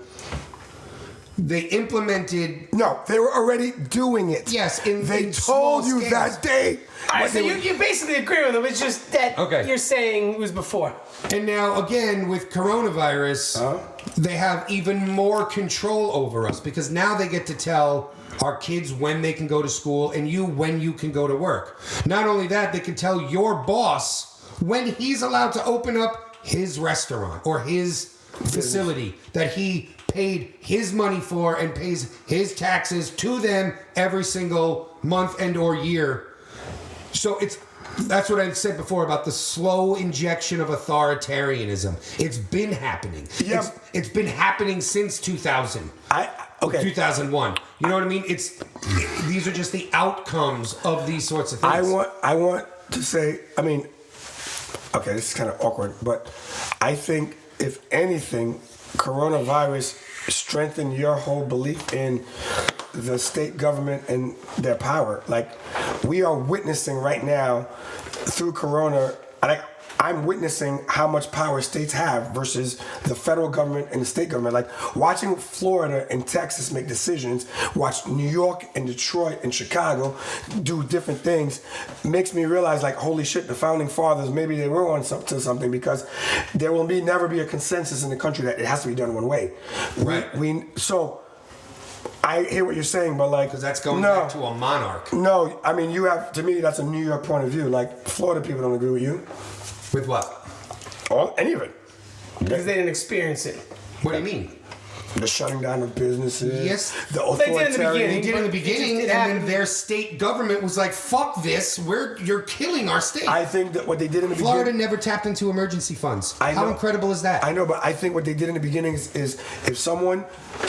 They implemented. No, they were already doing it. Yes, they in told small you scales. that day. All right, what so they you basically agree with them. It's just that Okay. you're saying it was before. And now, again, with coronavirus, they have even more control over us because now they get to tell our kids when they can go to school and you when you can go to work. Not only that, they can tell your boss when he's allowed to open up his restaurant or his facility that he paid his money for and pays his taxes to them every single month and or year. So that's what I said before about the slow injection of authoritarianism. It's been happening. Yeah. It's been happening since 2000. Okay. 2001. You know what I mean? These are just the outcomes of these sorts of things. I want to say, I mean, okay, this is kind of awkward, but I think if anything, coronavirus strengthened your whole belief in the state government and their power. Like, we are witnessing right now through Corona. Like, I'm witnessing how much power states have versus the federal government and the state government. Like, watching Florida and Texas make decisions, watch New York and Detroit and Chicago do different things, makes me realize, like, holy shit, the founding fathers, maybe they were on to something, because there will never be a consensus in the country that it has to be done one way. Right. So I hear what you're saying, but like, because that's going back to a monarch. No, I mean, to me, that's a New York point of view. Like, Florida people don't agree with you. With what? Or any of it. Because they didn't experience it. What do you mean? The shutting down of businesses. Yes. The They did in the authoritarian. beginning. They did in the beginning, and then their state government was like, "Fuck this! You're killing our state." I think that what they did in the Florida beginning. never tapped into emergency funds. I How know. incredible is that? I know, but I think what they did in the beginning is if someone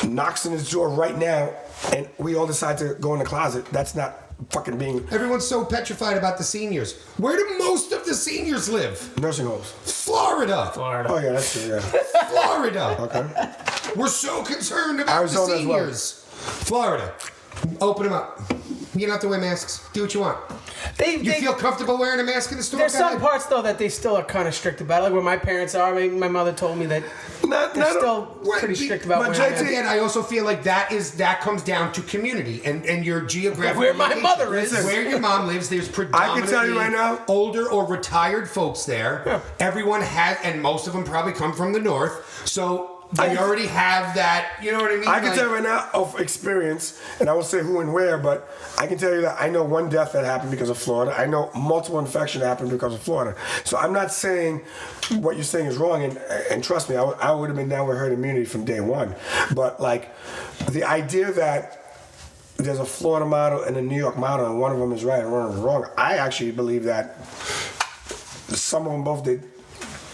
knocks on his door right now and we all decide to go in the closet, that's not fucking being Everyone's so petrified about the seniors. Where do most of the seniors live? nursing homes. Florida. Oh yeah, that's true. Yeah. Florida. Okay. We're so concerned about Arizona the as well. seniors. Florida. Open them up. You don't have to wear masks. Do what you want. You feel comfortable wearing a mask in the store? There's Go some ahead. parts though that they still are kind of strict about. Like where my parents are. I mean, my mother told me that they're still pretty strict about but wearing JT masks. And I also feel like that comes down to community and your geographic Where my location. mother is. Where your mom lives, there's predominantly tell you right now- older or retired folks there. Yeah. Everyone has, and most of them probably come from the north. So they already have that, you know what I mean? I can tell you right now of experience, and I won't say who and where, but I can tell you that I know one death that happened because of Florida. I know multiple infections happened because of Florida. So I'm not saying what you're saying is wrong, and trust me, I would have been down with herd immunity from day one. But like, the idea that there's a Florida model and a New York model, and one of them is right and one of them is wrong, I actually believe that some of them both did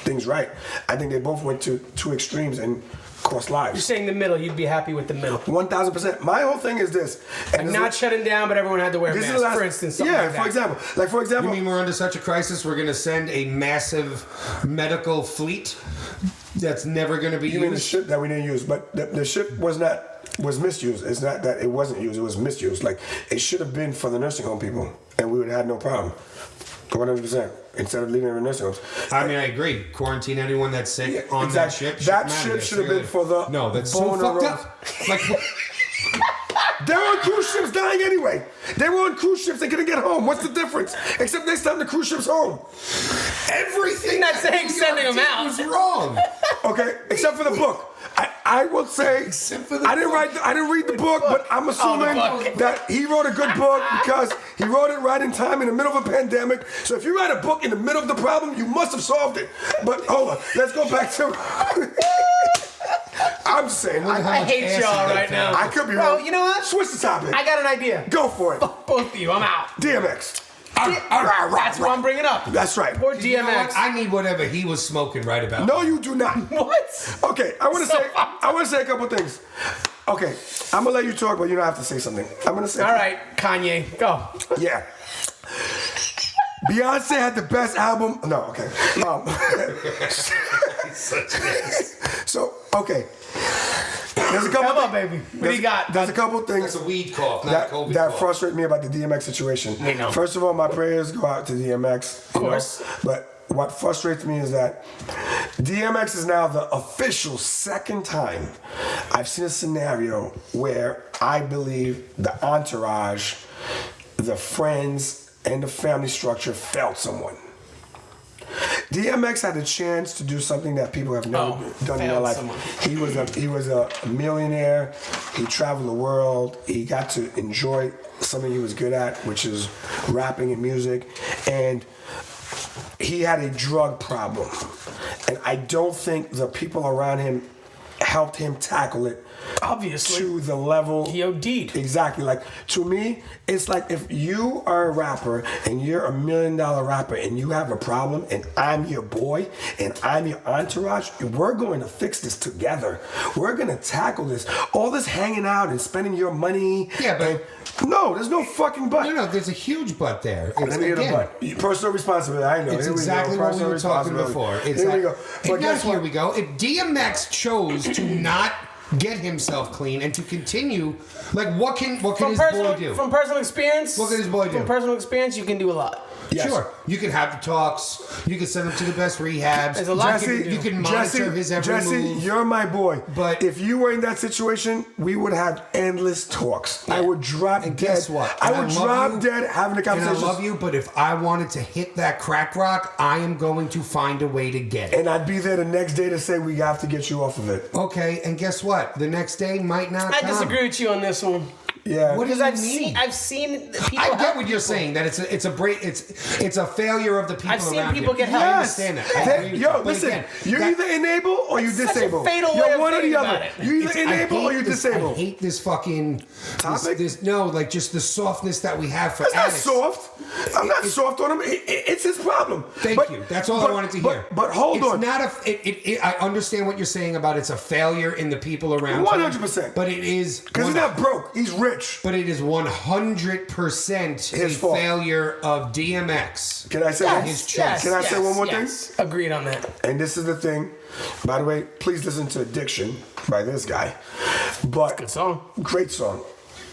things right. I think they both went to two extremes and cost You're lives. saying the middle. You'd be happy with the middle. 1,000%. My whole thing is this. Like not shutting down, but everyone had to wear This is masks. the last- For instance, something yeah, like that. for example, You mean we're under such a crisis, we're going to send a massive medical fleet that's never going to be you mean the used? ship that we didn't use, but the ship was misused. It's not that it wasn't used; it was misused. Like, it should have been for the nursing home people, and we would have had no problem. 100%. Instead of leaving them in nursing homes. I mean, I agree. Quarantine anyone that's sick Yeah, on exactly. that ship. That ship ship them out of should have there. been for the No, that's so Boner fucked Rose. up. Like, They're on cruise ships dying anyway. They were on cruise ships. They couldn't get home. What's the difference? Except they sent the cruise ships home. everything. You're not that saying New sending York them did out. was wrong. Okay, except for the book. I will say Except for the I didn't book. I didn't read the book, but I'm assuming book. that he wrote a good book because he wrote it right in time in the middle of a pandemic. So if you write a book in the middle of the problem, you must have solved it. But hold on, let's go back to. I'm just saying. Wonder how I much hate acid y'all they right found. now. I could be Bro, wrong. you know what? Switch the topic. I got an idea. Go for it. Fuck both of you. I'm out. DMX. That's what I'm bringing up. That's right. Poor You know what? DMX. I need whatever he was smoking right about. No, you do not. What? Okay, I want to say a couple things. Okay, I'm gonna let you talk, but you don't have to say something. I'm gonna say. All right, Kanye, go. Yeah. Beyonce had the best album. No, okay. So, okay. There's a couple. Come on, baby. What do you got? There's a couple things That's a weed cough, not that, a COVID that cough. frustrate me about the DMX situation. We know. First of all, my prayers go out to DMX. Of course. But what frustrates me is that DMX is now the official second time I've seen a scenario where I believe the entourage, the friends, and the family structure failed someone. DMX had a chance to do something that people have never done in their failed life. someone. He was a millionaire. He traveled the world. He got to enjoy something he was good at, which is rapping and music. And he had a drug problem. And I don't think the people around him helped him tackle it Obviously. to the level He OD'd. Exactly. Like, to me, it's like if you are a rapper and you're $1 million rapper and you have a problem and I'm your boy and I'm your entourage, we're going to fix this together. We're going to tackle this. All this hanging out and spending your money. Yeah, but- no, there's no fucking but. No, there's a huge butt there. Let me hear the but. Personal responsibility. I know. It's Here we go. exactly what we Personal were talking responsibility. before. It's Here we like- go. But Now guess here what? we go. If DMX chose to not get himself clean and to continue. Like, what can his personal, boy do? From personal experience, What can his boy do? From personal experience, you can do a lot. Yes. Sure, you can have the talks. You can send him to the best rehabs. There's a lot You can monitor his every move. You're my boy. But if you were in that situation, we would have endless talks. I would drop dead. Guess what? I And would I love drop you, dead having a And I conversation. love you, but if I wanted to hit that crack rock, I am going to find a way to get it. And I'd be there the next day to say we have to get you off of it. Okay, and guess what? The next day might not I come. disagree with you on this one. Yeah. What do Because you mean? I've seen people. I get help what you're people. saying, that it's a failure of the people I've seen around people you. get help. I Yes. understand that. I agree with you. But Listen, again, you're that- either enable or you That's such a disable. fatal way You're of one or the thinking other. about it. You either I enable or you hate this- disable. I hate this fucking Topic? like just the softness that we have for That's not addicts. soft. I'm not soft on him. It's his problem. Thank you. That's all I wanted to hear. But hold on. It's not I understand what you're saying about it's a failure in the people around. 100%. But it is Because he's not broke. He's rich. But it is 100% a His fault. failure of DMX. Can I say Yes, one? his choice. Yes, Can I say one more yes. Agreed on that. And this is the thing. By the way, please listen to Addiction by this guy. But Good song. great song.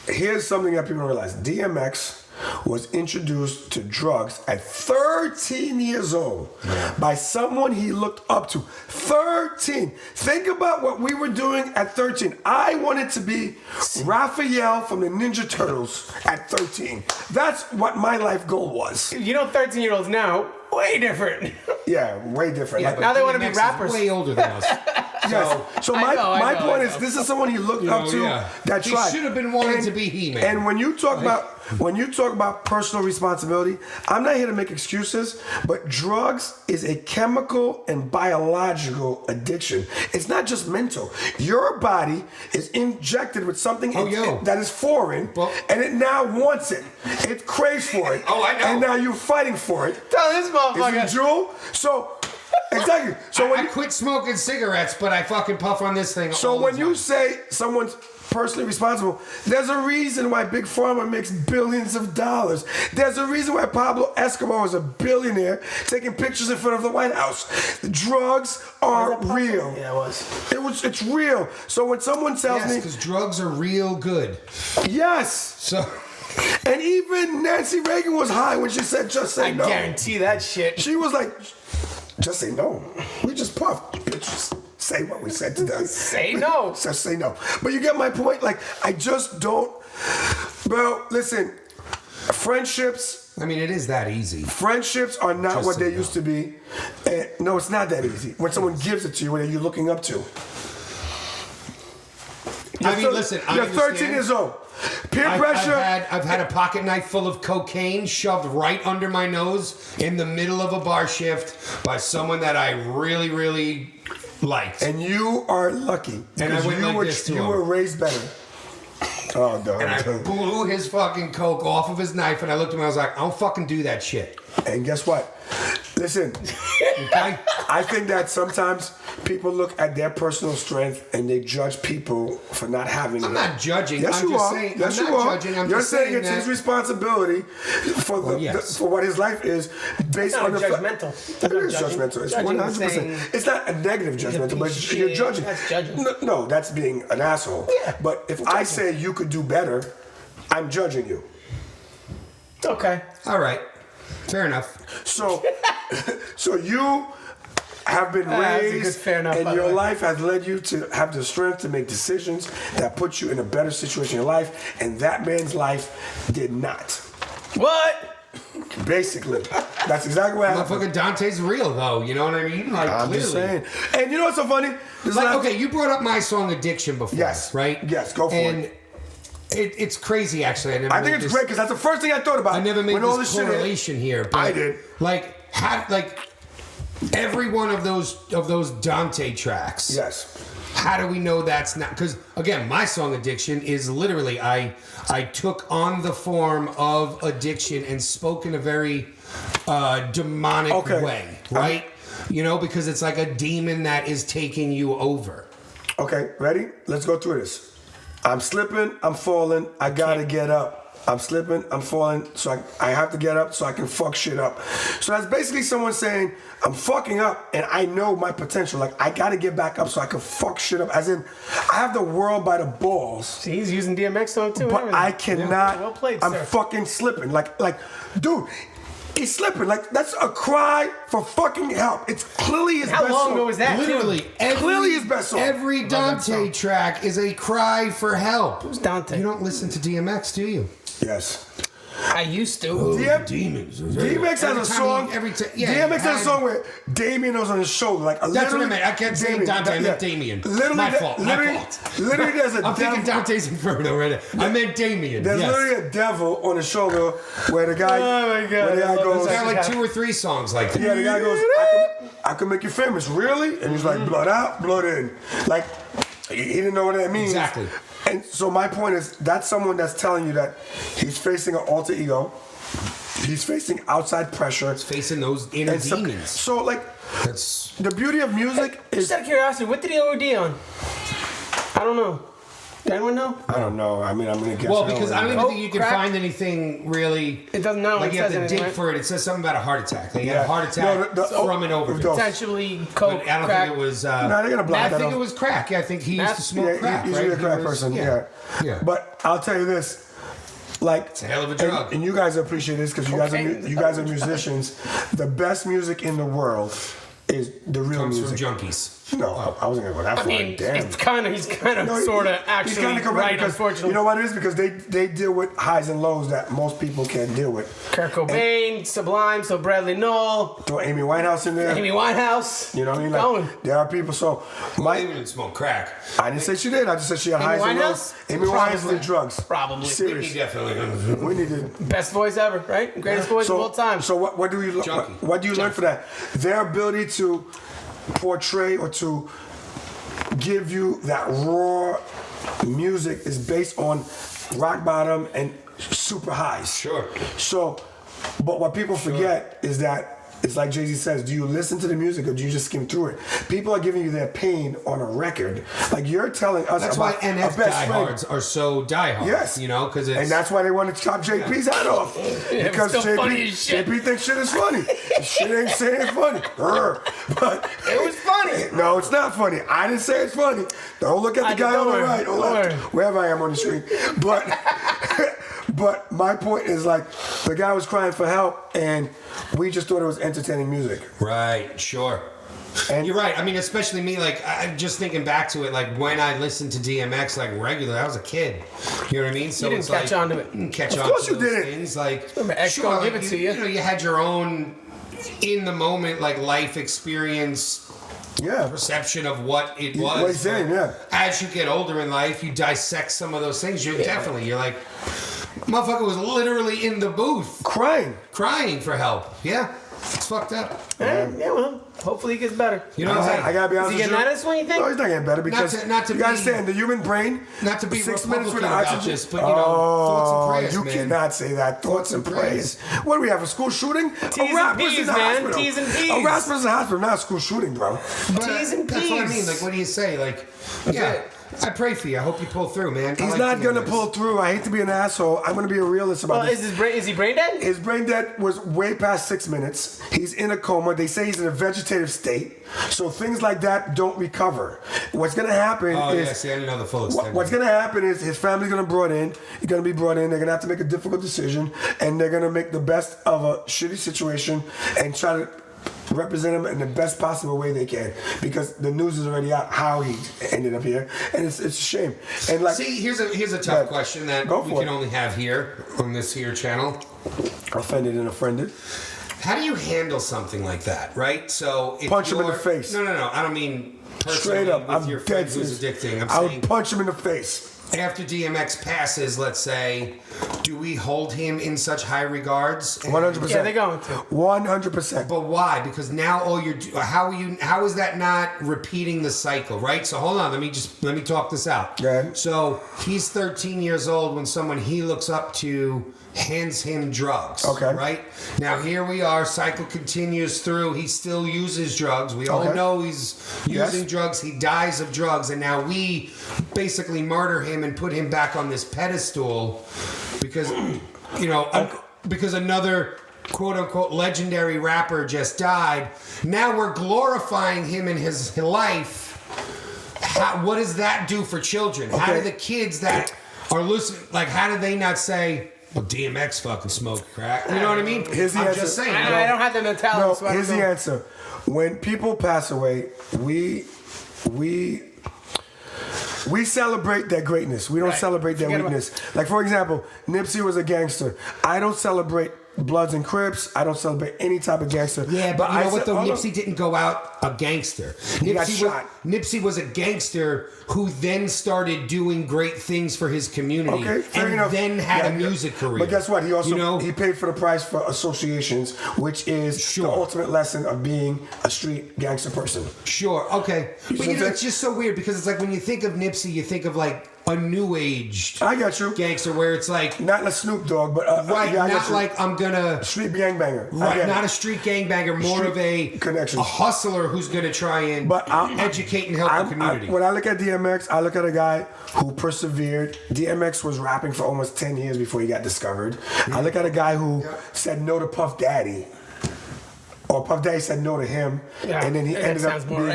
Here's something that people don't realize. DMX was introduced to drugs at 13 years old by someone he looked up to. 13. Think about what we were doing at 13. I wanted to be Raphael from the Ninja Turtles at 13. That's what my life goal was. You know, 13-year-olds now, way different. Yeah, way different. Yeah, Like, but Now they wanna be DMX is rappers. way older than us. yes. So I my know, point I is, know. this is someone he looked up to yeah. that He tried. should have been wanting to be He-Man. And when you talk about personal responsibility, I'm not here to make excuses, but drugs is a chemical and biological addiction. It's not just mental. Your body is injected with something that is foreign, and it now wants it. It craves for it. Oh, I know. And now you're fighting for it. Tell this Is motherfucker. it Jewel? So, exactly. So when I you, quit smoking cigarettes, but I fucking puff on this thing. So all the when you time. say someone's personally responsible, there's a reason why Big Pharma makes billions of dollars. There's a reason why Pablo Escobar is a billionaire taking pictures in front of the White House. Drugs are real. Yeah, it was. It's real. So when someone tells yes, me, because drugs are real good. yes, So and even Nancy Reagan was high when she said, "Just say I no." guarantee that shit. She was like, "Just say no. We just puffed, bitches. Say what we said to them. Say no. Just say no." But you get my point. Like, I just don't, bro. Listen, friendships. I mean, it is that easy. Friendships are not Just what say they no. used to be. No, it's not that easy. When someone gives it to you, what are you looking up to? I mean, listen, I You're 13 understand. years old. Peer pressure. I've had a pocket knife full of cocaine shoved right under my nose in the middle of a bar shift by someone that I really, really liked. And you are lucky. And I because went you like were, this to you him. were raised better. Oh, no. And I blew his fucking coke off of his knife, and I looked at him and I was like, I don't fucking do that shit. And guess what? Listen, Okay? I think that sometimes people look at their personal strength and they judge people for not having it. I'm not judging. Yes, I'm you just are. saying. Yes, I'm you not are. judging. I'm You're just saying saying it's that. his responsibility for for what his life is based not on the judgmental. It is Not judging. judgmental. It's Judging 100%. saying It's not a negative judgmental, but piece of you're shit. judging. That's judging. No, that's being an asshole. Yeah. But if I say you could do better, I'm judging you. Okay. All right. Fair enough. So, so you have been That's a good raised, fair enough, and by the your way. life has led you to have the strength to make decisions that put you in a better situation in your life, and that man's life did not. What? Basically, that's exactly what happened. Motherfucking Dante's real, though. You know what I mean? Like, I'm clearly. just saying. And you know what's so funny? This Like, last- okay, you brought up my song "Addiction" before, Yes. right? Yes, go for and it. It's crazy, actually. I think it's great because that's the first thing I thought about. I never made when all this this shit hit. correlation here. But I did. Like, every one of those Dante tracks. Yes. How do we know that's not? Because again, my song "Addiction" is literally I took on the form of addiction and spoke in a very demonic Okay. way, right? You know, because it's like a demon that is taking you over. Okay, ready? Let's go through this. I'm slipping, I'm falling, I gotta get up. I'm slipping, I'm falling, so I have to get up so I can fuck shit up. So that's basically someone saying, I'm fucking up and I know my potential. Like, I gotta get back up so I can fuck shit up. As in, I have the world by the balls. See, he's using DMX song too. But I cannot, Well played, I'm sir. fucking slipping. Like, dude, he's slipping. Like, that's a cry for fucking help. It's clearly his How best long song. ago was that? Literally, Clearly his best song. Every Dante track is a cry for help. Who's Dante? You don't listen to DMX, do you? Yes. I used to. Demons. DMX has a song. DMX has a song where Damien was on his shoulder. Like, That's what I meant. I kept saying Dante. I meant Damien. Literally, My fault. Literally, there's a I'm thinking devil. Dante's Inferno right now. I meant Damien. There's yes. literally a devil on his shoulder where the guy. Oh my God, Where the I guy love goes. this. Got like 2 or 3 songs like that. Yeah, the guy goes. I can make you famous. Really? And he's like, blood out, blood in. Like, he didn't know what that means. Exactly. And so my point is, that's someone that's telling you that he's facing an alter ego. He's facing outside pressure. Facing those inner And demons. so like, That's the beauty of music is. Just out of curiosity, what did he OD on? I don't know. Does anyone know? I don't know. I mean, I'm gonna guess. well, because I don't even think you can crack? find anything really. It doesn't know. Like It you have says to dig anything, right? for it. It says something about a heart attack. They had Yeah. a heart attack No, from an overdose. overdose. Potentially coke, But I don't crack. think it was. No, they're gonna block I that think off. it was crack. Yeah, I think he used to smoke Yeah, crack. he's right? really a He crack was- person. Yeah. Yeah. But I'll tell you this. Like, It's a hell of a drug. and you guys appreciate this because you Cocaine. you guys are musicians. The best music in the world is the real Comes from music. junkies. No, I wasn't gonna go that far. I mean, Damn. he's kind of No, sort of he's actually kinda correct right, because unfortunately. you know what it is? Because they deal with highs and lows that most people can't deal with. Kurt Cobain, Sublime, so Bradley Knoll, Throw Amy Winehouse in there. Amy Winehouse. You know what I mean? Going. Like, there are people. So Well, they didn't smoke crack. I didn't say she did. I just said she had Amy highs and Winehouse? lows. Amy Winehouse Probably. did drugs. Probably. He Serious. definitely. We needed. Best voice ever, right? Greatest voice of all time. So what do you Junkie. what do you learn for that? Their ability to portray or to give you that raw music is based on rock bottom and super highs. Sure. So, but what people forget is that it's like Jay-Z says, do you listen to the music or do you just skim through it? People are giving you their pain on a record. Like you're telling us That's why about NF a best friend. diehards are so diehard. Yes. You know, because it's. And that's why they want to chop JP's head off. Yeah, Because it's still funny as shit. JP thinks shit is funny. Shit ain't saying it's funny. But It was funny. no, it's not funny. I didn't say it's funny. Don't look at the guy on the right or left, wherever I am on the screen. But but my point is like the guy was crying for help and we just thought it was entertaining music. Right, sure. And You're right. I mean, especially me, like, I'm just thinking back to it, like, when I listened to DMX, like, regularly, I was a kid. You know what I mean? So You didn't it's catch like, on to it. You didn't catch Of on course to you those didn't. things. Like, Remember, X sure, gonna like, give it to you. You know, you had your own, in the moment, like, life experience yeah. perception of what it was. What he's saying, But yeah. As you get older in life, you dissect some of those things. You're like, motherfucker was literally in the booth Crying. crying for help. Yeah, it's fucked up. Yeah, well, hopefully he gets better. You know what I'm saying? I gotta be honest Is he with getting you. out of this one, you think? No, he's not getting better because Not to you gotta be- understand the human brain. Not to be 6 minutes with Republican about oxygen. this, but, you know, thoughts and prayers, you man. cannot say that. Thoughts and prayers. What do we have? A school shooting? T's a and rapper's P's, in the man. hospital. T's and A P's. rapper's in the hospital, not a school shooting, bro. But T's and that's what I P's. mean. Like, what do you say? Like, yeah, it. I pray for you. I hope you pull through, man. I He's like not gonna DMX. pull through. I hate to be an asshole. I'm gonna be a realist about Well, this. is he brain dead? His brain dead was way past 6 minutes. He's in a coma. They say he's in a vegetative state. So things like that don't recover. What's gonna happen Oh, is yeah, see, I didn't know the full extent. what's gonna happen is his family's gonna brought in. He's gonna be brought in. They're gonna have to make a difficult decision, and they're gonna make the best of a shitty situation and try to represent him in the best possible way they can, because the news is already out how he ended up here, and it's a shame. And like, See, here's a Yeah. tough question that Go we for can it. only have here on this here channel. offended and offended. How do you handle something like that, right? So if Punch him in the you're- face. No. I don't mean personally Straight up, with I'm your friend dead who's serious. addicting. I'm I saying would punch him in the face. after DMX passes, let's say, do we hold him in such high regards? 100%. Yeah, they're going to. 100%. But why? Because now all you're how is that not repeating the cycle, right? So hold on, let me talk this out. Go ahead. So he's 13 years old when someone he looks up to hands him drugs. Okay. Right? Now here we are, cycle continues through, he still uses drugs. We all know he's using drugs, he dies of drugs, and now we basically murder him and put him back on this pedestal because, because another quote-unquote legendary rapper just died. Now we're glorifying him in his life. What does that do for children? How do the kids that are listening, how do they not say, well, DMX fucking smoked crack? You know what I mean? Here's the I'm answer. just saying. I don't have the mentality. No, so here's the answer. When people pass away, we celebrate their greatness. We don't celebrate their weakness. Like, for example, Nipsey was a gangster. I don't celebrate Bloods and Crips. I don't celebrate any type of gangster. Yeah, but you know what though? Nipsey didn't go out a gangster. Nipsey was a gangster who then started doing great things for his community. Okay, fair enough. Then had a music career. But guess what? He also he paid for the price for associations, which is the ultimate lesson of being a street gangster person. Sure. Okay. But it's just so weird because it's like when you think of Nipsey, you think of like a new age gangster where it's like not a Snoop Dogg, but not like I'm gonna street gangbanger, right? Not a street gangbanger, more of a hustler who's gonna try and educate and help the community. When I look at DMX, I look at a guy who persevered. DMX was rapping for almost 10 years before he got discovered. I look at a guy who said no to Puff Daddy. Or Puff Daddy said no to him, and then he ended up being,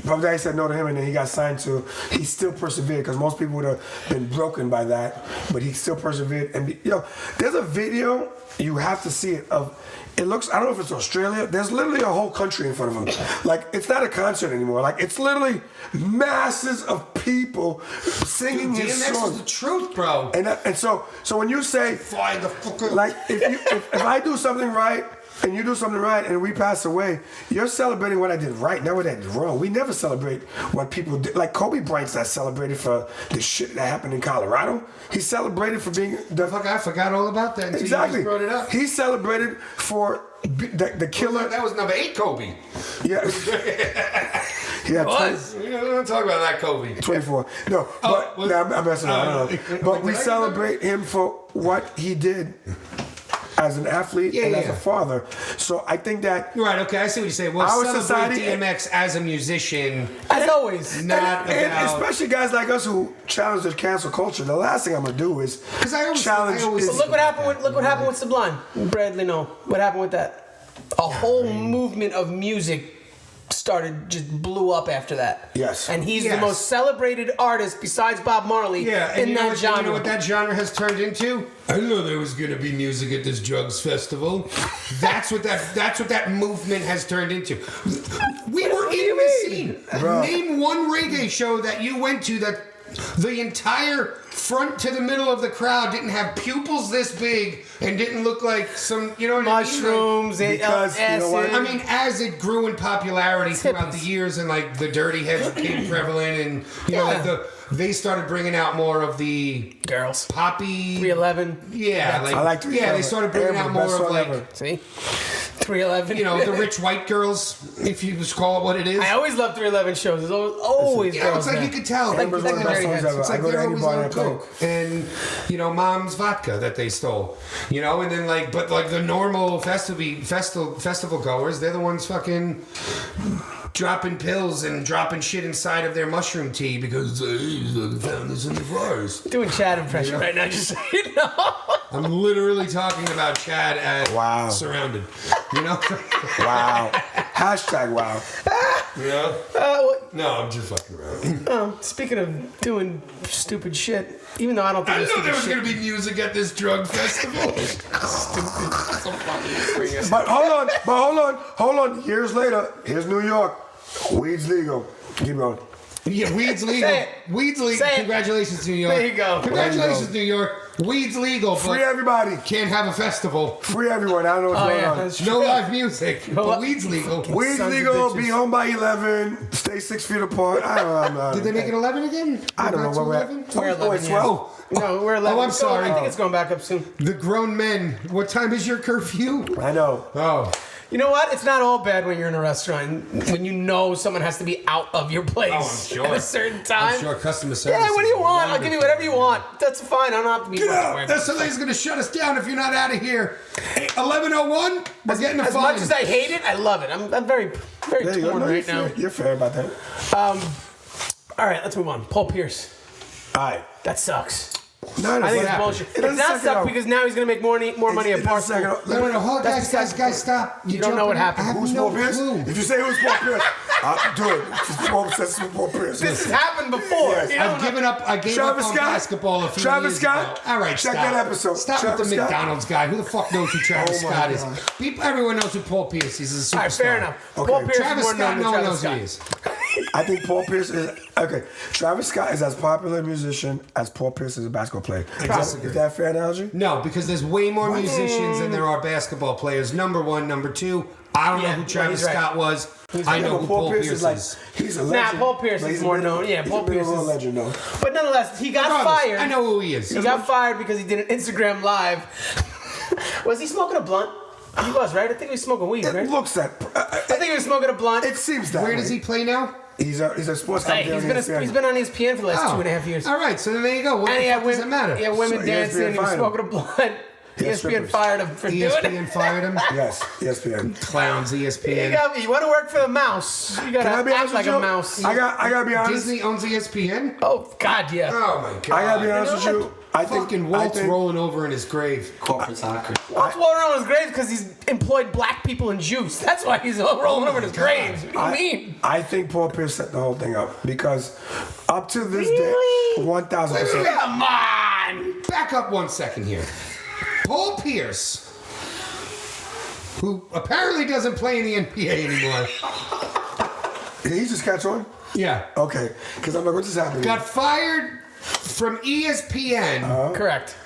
Puff Daddy said no to him, and then he got signed to. He still persevered because most people would have been broken by that, but he still persevered. And there's a video you have to see it of. It looks. I don't know if it's Australia. There's literally a whole country in front of him. Like it's not a concert anymore. Like it's literally masses of people singing his DMX songs. is the truth, bro. And so when you say, fly the fuck up. Like if I do something right. And you do something right and we pass away, you're celebrating what I did right, not what I did wrong. We never celebrate what people did. Like Kobe Bryant's not celebrated for the shit that happened in Colorado. He celebrated for being the fuck. I forgot all about that. Exactly. You brought it up. He celebrated for the killer. That was number 8 Kobe. Yeah. Yeah, we don't talk about that Kobe. 24. No, but I'm messing around. But we celebrate him for what he did as an athlete and as a father. So I think that... Right, okay, I see what you're saying. Well, our celebrate society, DMX as a musician. As always. Not and about... especially guys like us who challenge the cancel culture. The last thing I'm going to do is challenge... Look what happened with Sublime. Bradley, no. What happened with that? A whole movement of music just blew up after that. Yes. And he's the most celebrated artist besides Bob Marley in that genre. You know what that genre has turned into? I didn't know there was going to be music at this drugs festival. That's what that movement has turned into. We were in the scene. Bro. Name one reggae show that you went to that the entire front to the middle of the crowd didn't have pupils this big and didn't look like some, mushrooms, because acid. You know what? I mean, as it grew in popularity throughout the years, and like the dirty heads became prevalent, and they started bringing out more of the girls, poppy 311. Yeah, I like 311. Yeah, they started bringing out more of like 311. The rich white girls, if you just call it what it is. I always love 311 shows. There's always girls. It's like you could tell. Amber's one of the best songs ever. It's like I go to they're any always bar on and I play. coke. And, mom's vodka that they stole. And then but the normal festival goers, they're the ones fucking dropping pills and dropping shit inside of their mushroom tea because they found this in the forest. Doing Chad impression right now, just so you know. I'm literally talking about Chad as Surrounded. Wow. Hashtag wow. No, I'm just fucking around. Speaking of doing stupid shit, even though I don't think I it's didn't know stupid there was shit. going to be music at this drug festival. But hold on. Years later, here's New York. Weed's legal. Keep going. Yeah, weed's legal. Say it. Weed's legal. Say it. Congratulations, New York. There you go. Congratulations, New York. Weed's legal. Free but everybody. can't have a festival. Free everyone. I don't know what's going on. That's No true. live music. But weed's legal. Weed's Sons of legal. bitches. Be home by 11. Stay 6 feet apart. I don't know. Did they make it 11 again? I don't know what we're at. We're 11, it's yeah. 12. No, we're 11. Oh, I'm sorry. I think it's going back up soon. The grown men. What time is your curfew? I know. Oh. You know what? It's not all bad when you're in a restaurant. When you know someone has to be out of your place I'm sure. at a certain time. I'm sure customer service. Yeah, what do you is want? I'll give you whatever you wonderful. want. That's fine. I don't have to be. Get much out! away. That somebody's gonna shut us down if you're not out of here. 11:01. We're getting a As fine. much as I hate it, I love it. I'm very There you go. torn No, right now. You're fair about that. All right, let's move on. Paul Pierce. All right. That sucks. No, I think it's happened? bullshit. It It doesn't does suck it suck out. because now he's gonna make more money at Barstool. No, hold on, That's guys, stop. You don't know what happened. I have Who's no Paul Pierce? clue. If you say who's Paul Pierce, dude, it's Paul Pierce. This has happened before. Yes, You don't I've know. given up. I gave Travis up on Scott? basketball a few Travis years Scott? ago. All right, Check stop. that episode. Stop Travis with the Scott? McDonald's guy. Who the fuck knows who Travis Oh my Scott is? God. Everyone knows who Paul Pierce is. He's a superstar. All right, fair enough. Okay. Paul Pierce Travis is more Scott, known no than one Travis knows who he Scott. is. I think Paul Pierce is okay. Travis Scott is as popular a musician as Paul Pierce is a basketball player. Is that a fair analogy? No, because there's way more musicians than there are basketball players. Number one, number two. I don't know Yeah, who no, Travis he's right. Scott was. I know but who Paul Pierce is like is. he's a Nah, legend. Paul Pierce But is he's more a bit of- known. Yeah, he's Paul a bit Pierce of a is. legend though. But nonetheless, he got Regardless, fired. I know who he is. He got fired because he did an Instagram live. Was he smoking a blunt? He was, right? I think he was smoking weed, It right? looks that. I think he was smoking a blunt. It seems that. Where way. does he play now? He's a sports Hey, commentator. he's been on ESPN for the last 2.5 years. All right, so then there you go. What And the he had fuck does it women, matter? he had women So dancing. ESPN He was fired smoking a blunt. ESPN strippers. fired him for doing ESPN it. fired him. Yes, ESPN. Clowns, You ESPN. want to work for the mouse. You Can I gotta be act honest like with a you? mouse. I gotta be honest. Disney owns ESPN. Oh God, yeah. Oh my god! I gotta be honest with know you. I think Fucking Walt's rolling over in his grave. Corporate soccer. What's rolling around his grave? Because he's employed black people in juice. That's why he's rolling over in his graves. What do you mean? I think Paul Pierce set the whole thing up because up to this Really? day, 1,000%. Come on. Back up 1 second here. Paul Pierce, who apparently doesn't play in the NBA anymore. Did he just catch on? Yeah. Okay, because I'm like, what just happened? Got fired from ESPN Correct.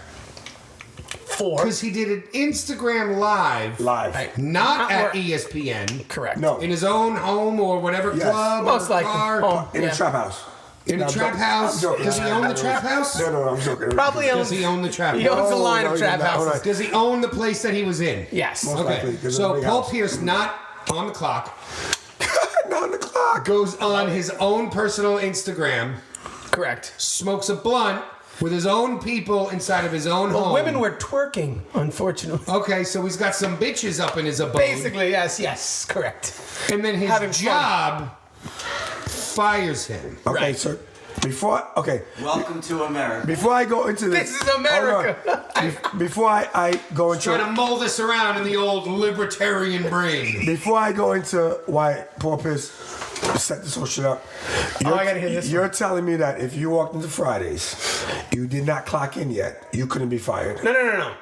Four. because he did an Instagram live, Live. Right. not Not at where- ESPN, Correct. No. in his own home or whatever Yes. club Most or likely. car. Home. In Yeah. a trap house. In No, a I'm trap joking. house? I'm joking. Does he own the trap house? No, I'm joking. Probably Does owns. he own the trap He house? owns a No, line no, of he trap does not. Hold houses. on. Does he own the place that he was in? Yes. Most Okay, likely, 'cause it's a so big Paul house. Pierce, not on the clock, Not on the clock. goes on his own personal Instagram, Correct. smokes a blunt with his own people inside of his own Well, home. women were twerking, unfortunately. Okay, so he's got some bitches up in his abode. Basically, yes, correct. And then his having fun. job fires him. Okay, Right. so before Welcome to America. before I go into this, This is America. hold on. Before I go into Trying to mull this around in the old libertarian brain. Before I go into why Paul Pierce set this whole shit up, I gotta hear this You're telling me that if you walked into Fridays, you did not clock in yet, you couldn't be fired. No.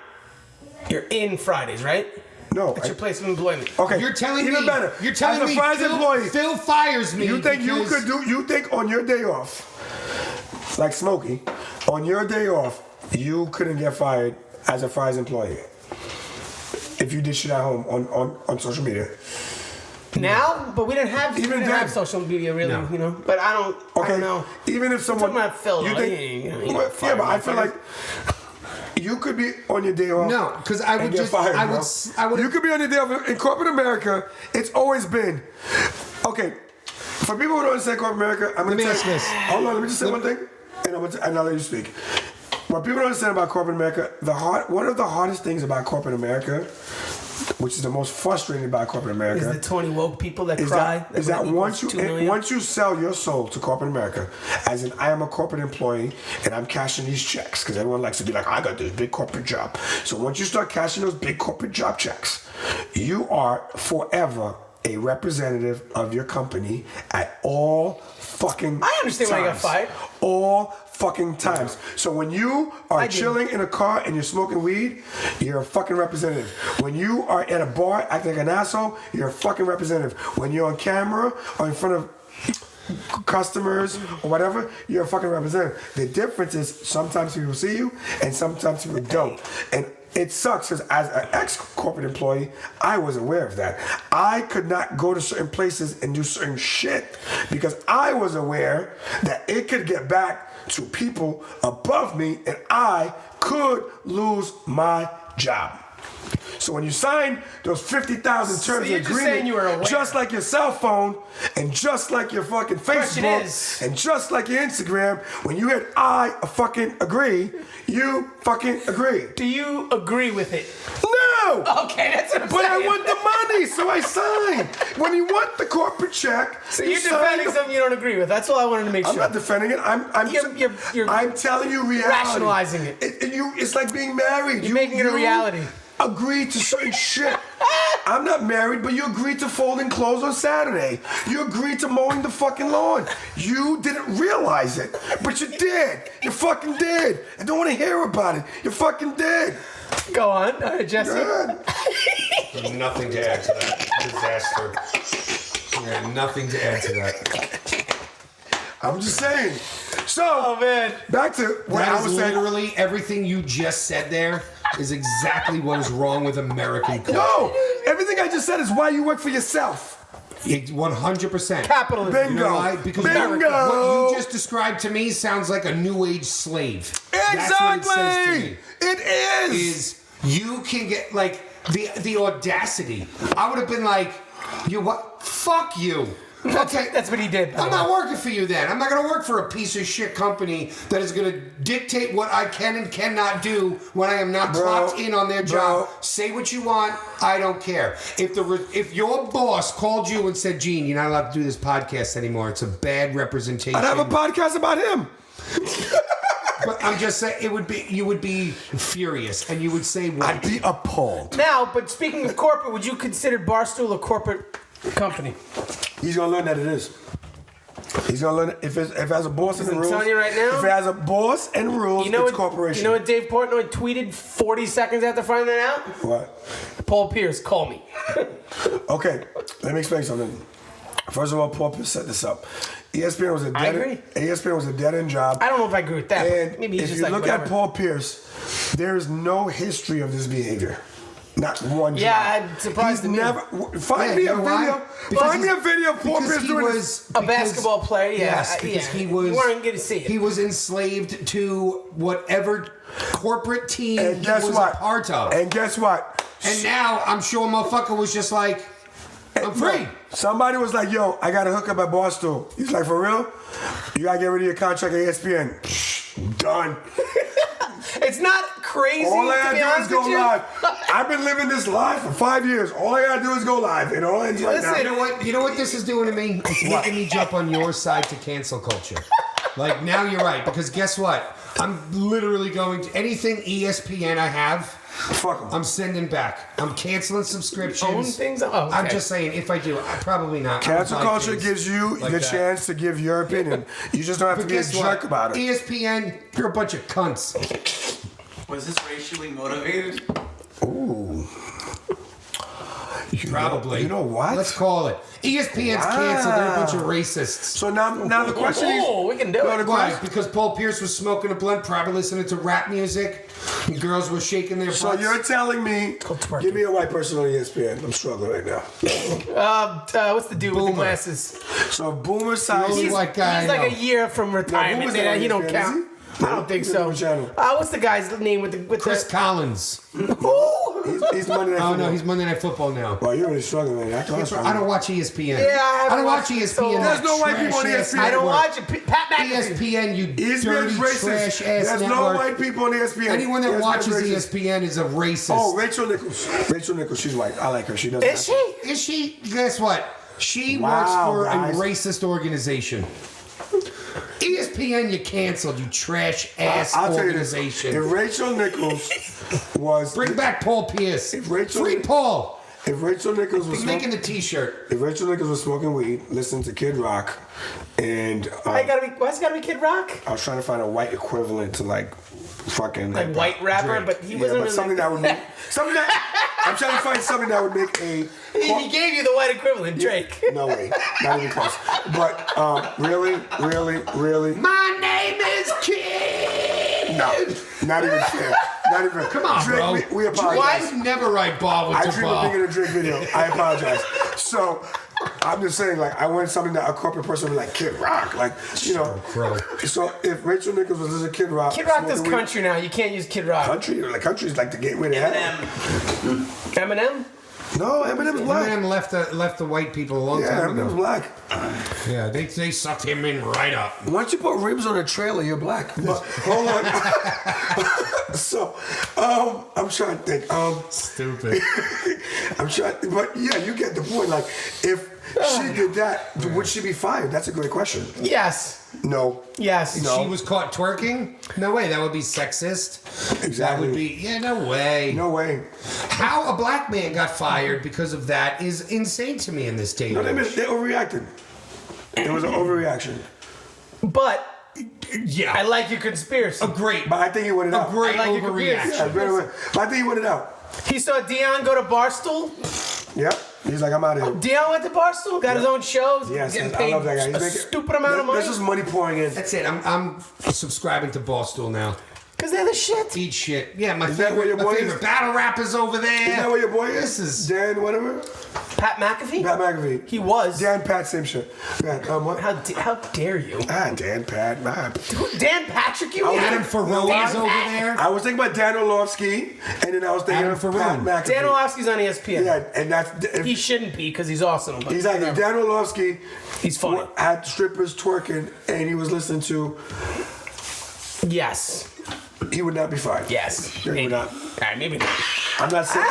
You're in Fridays, right? No. It's your place of employment. Okay. You're telling even me. better. You're telling As me a Fridays employee, Phil fires me. you think you because- could do? You think on your day off, like Smokey, on your day off, you couldn't get fired as a Fridays employee if you did shit at home on social media. Now, but we didn't have Even then. social media really, No. you know. But I don't Okay. know. Even if someone, talking about Phil, you though. think, He yeah, got fired, but I feel like you could be on your day off. No, because I and would get just. fired, I bro. would. I would. You could be on your day off in corporate America. It's always been okay. For people who don't understand corporate America, I'm Let me gonna ask tell you. this. Hold on, let me just say one thing, and I'll let you speak. What people don't understand about corporate America, one of the hardest things about corporate America, which is the most frustrating about corporate America, Is the 20 woke people that is cry? that we're once equals 2 million? you sell your soul to corporate America, as in I am a corporate employee and I'm cashing these checks because everyone likes to be like, I got this big corporate job. So once you start cashing those big corporate job checks, you are forever a representative of your company at all fucking I understand why you got times. fired. All fucking times. So when you are I do. chilling in a car and you're smoking weed, you're a fucking representative. When you are at a bar acting like an asshole, you're a fucking representative. When you're on camera or in front of customers or whatever, you're a fucking representative. The difference is sometimes people see you and sometimes people don't. And it sucks because as an ex-corporate employee, I was aware of that. I could not go to certain places and do certain shit because I was aware that it could get back to people above me and I could lose my job. So when you sign those 50,000 terms you're of just saying you were agreement, aware. just like your cell phone, and just like your fucking Question Facebook, is- and just like your Instagram, when you hit I fucking agree, you fucking agree. Do you agree with it? No! Okay, that's what I'm But I saying. want the money, so I sign. When you want the corporate check, So you you're sign defending the- something you don't agree with. That's all I wanted to make I'm sure. not defending it. You're I'm telling you reality. rationalizing it. It's like being married. You're making it a reality. Agree to certain shit. I'm not married, but you agreed to folding clothes on Saturday. You agreed to mowing the fucking lawn. You didn't realize it, but you did. You fucking did. I don't want to hear about it. You fucking did. Go on, Jesse. Good. Nothing to add to that. Disaster. Yeah, nothing to add to that. I'm just saying. So, Oh man. back to what That I is was saying. literally everything you just said there is exactly what is wrong with American culture. No, everything I just said is why you work for yourself. 100%. Capitalism. Bingo. You know why? Because Bingo. what you just described to me sounds like a new age slave. That's what it says to Exactly. me. It is. Is you can get like the audacity. I would have been like, you what? Fuck you. Okay, That's what he did. by I'm the way. not working for you then. I'm not going to work for a piece of shit company that is going to dictate what I can and cannot do when I am not Bro, clocked in on their job. bro. Say what you want. I don't care. If your boss called you and said, Gene, you're not allowed to do this podcast anymore. It's a bad representation. I'd have a podcast about him. But I'm just saying, you would be furious and you would say what? I'd be appalled. Now, but speaking of corporate, would you consider Barstool a corporate company? He's gonna learn that it is. He's gonna learn if it has a boss and I'm rules. telling you right now. If it has a boss and rules, You know it's what? corporation. You know what Dave Portnoy tweeted 40 seconds after finding that out? What? Paul Pierce, call me. Okay, let me explain something. First of all, Paul Pierce set this up. ESPN was a I dead end job. I don't know if I agree with that. And But maybe he's if just you like look whatever. at Paul Pierce, there is no history of this behavior. Not one. Yeah, job. I'm surprised He's to me. never. Find Yeah, me you a know why? video. Because Find me a video of Paul because Pierce he doing was this. A basketball player, yeah, Yes, because yeah. he was. You weren't going to see it. He was enslaved to whatever corporate team And he guess was what? a part of. And guess what? And now I'm sure motherfucker was just like, I'm free. Somebody was like, "Yo, I got a hookup at Barstool." He's like, "For real? You gotta get rid of your contract at ESPN." Done. It's not crazy, All I to gotta be do is honest go with you. live. I've been living this life for 5 years. All I gotta do is go live. It all ends right Listen, now. You know what this is doing to me? It's making me jump on your side to cancel culture. Like now you're right, because guess what? I'm literally going to anything ESPN I have. Fuck 'em. I'm sending back. I'm canceling subscriptions. Own things? Oh, okay. I'm just saying, if I do, I probably not. Cancel I don't buy culture things gives you like the that. chance to give your opinion. You just don't have But to be a guess jerk what? about it. ESPN, you're a bunch of cunts. Was this racially motivated? Ooh. Probably. You know what? Let's call it. ESPN's canceled. They're a bunch of racists. So now the question is. Oh, we can do No, it. the Why? question- Because Paul Pierce was smoking a blunt, probably listening to rap music. And girls were shaking their So butts. you're telling me, twerking. give me a white person on ESPN. I'm struggling right now. What's the dude with the Boomer. glasses? So Boomer size. Only white guy He's I like a know. year from retirement. Boomer's not on He don't ESPN, count. is he? I don't think He's so. on the channel. What's the guy's name with Chris the? Collins. He's Monday Night Oh Football. no, he's Monday Night Football now. Well, you're really struggling, man. I don't watch ESPN. Yeah, I I don't watch haven't watched ESPN. so- There's no white people on Trash-ass ESPN. I don't network. watch it. Pat McAfee. ESPN, you ESPN's dirty racist. trash ass There's network. no white people on ESPN. Anyone that ESPN's watches racist. ESPN is a racist. Oh, Rachel Nichols. Rachel Nichols, she's white. I like her. She does. Is she? Is she? Guess what? She Wow, works for guys. a racist organization. ESPN, you canceled, you trash ass I'll tell you this. organization. If Rachel Nichols was Bring back Paul Pierce. If Rachel- Free Paul. if Rachel Nichols was He's making the T-shirt. if Rachel Nichols was smoking weed, listening to Kid Rock, and Why's it gotta be Kid Rock? I was trying to find a white equivalent to like fucking Like white rapper, Drake. but he yeah, wasn't but really. something that would make something that I'm trying to find something that would make a he gave you the white equivalent, Drake. no way, not even close. But really, My name is Kid. no, not even fair. Not even. Come on, Drake, bro. We apologize. Why you never write ball with I the dream of ball? being in a Drake video. I apologize. So, I'm just saying, like, I want something that a corporate person would be like Kid Rock, like, you know. So if Rachel Nichols was listening to Kid Rock, Kid Rock does country now. You can't use Kid Rock. Country is like the gateway to heaven. Eminem? No, Eminem's black. Eminem left the white people a long time ago. Eminem's black. Yeah, they sucked him in right up. Once you put ribs on a trailer, you're black. But hold on. So, I'm trying to think. Stupid. I'm trying, but yeah, you get the point. Like, if she did that, would she be fired? That's a great question. Yes. No. Yes. No. She was caught twerking? No way. That would be sexist. Exactly. That would be, no way. No way. How a black man got fired because of that is insane to me in this day. No, they overreacted. It was an overreaction. But yeah, I like your conspiracy. Great. But I think he wanted out. A great I like your overreaction. Yeah, but I think he wanted out. He saw Dion go to Barstool. Yep. He's like, I'm out of here. Dion went to Barstool, got his own shows, Yes, getting I paid love that guy. He's a making stupid amount of money. This is money pouring in. That's it. I'm subscribing to Barstool now. Because they're the shit. Eat shit. Yeah, my Is that where your boy favorite is? battle rappers over there. Is that where your boy is? This is Dan, whatever? Pat McAfee? Pat McAfee. He was. Dan, Pat, same shit. What? How dare you? Dan, Pat, Dan Patrick, you mean? Adam Ferrone is over there. I was thinking about Dan Orlovsky, and then I was thinking Adam of Pat Ferrone. McAfee. Dan Orlovsky's on ESPN. Yeah, and that's... He shouldn't be because he's awesome. But Exactly. whatever. Dan Orlovsky He's funny. had strippers twerking, and he was listening to... Yes. He would not be fired. Yes. He Maybe. would not. Maybe not. I'm not saying...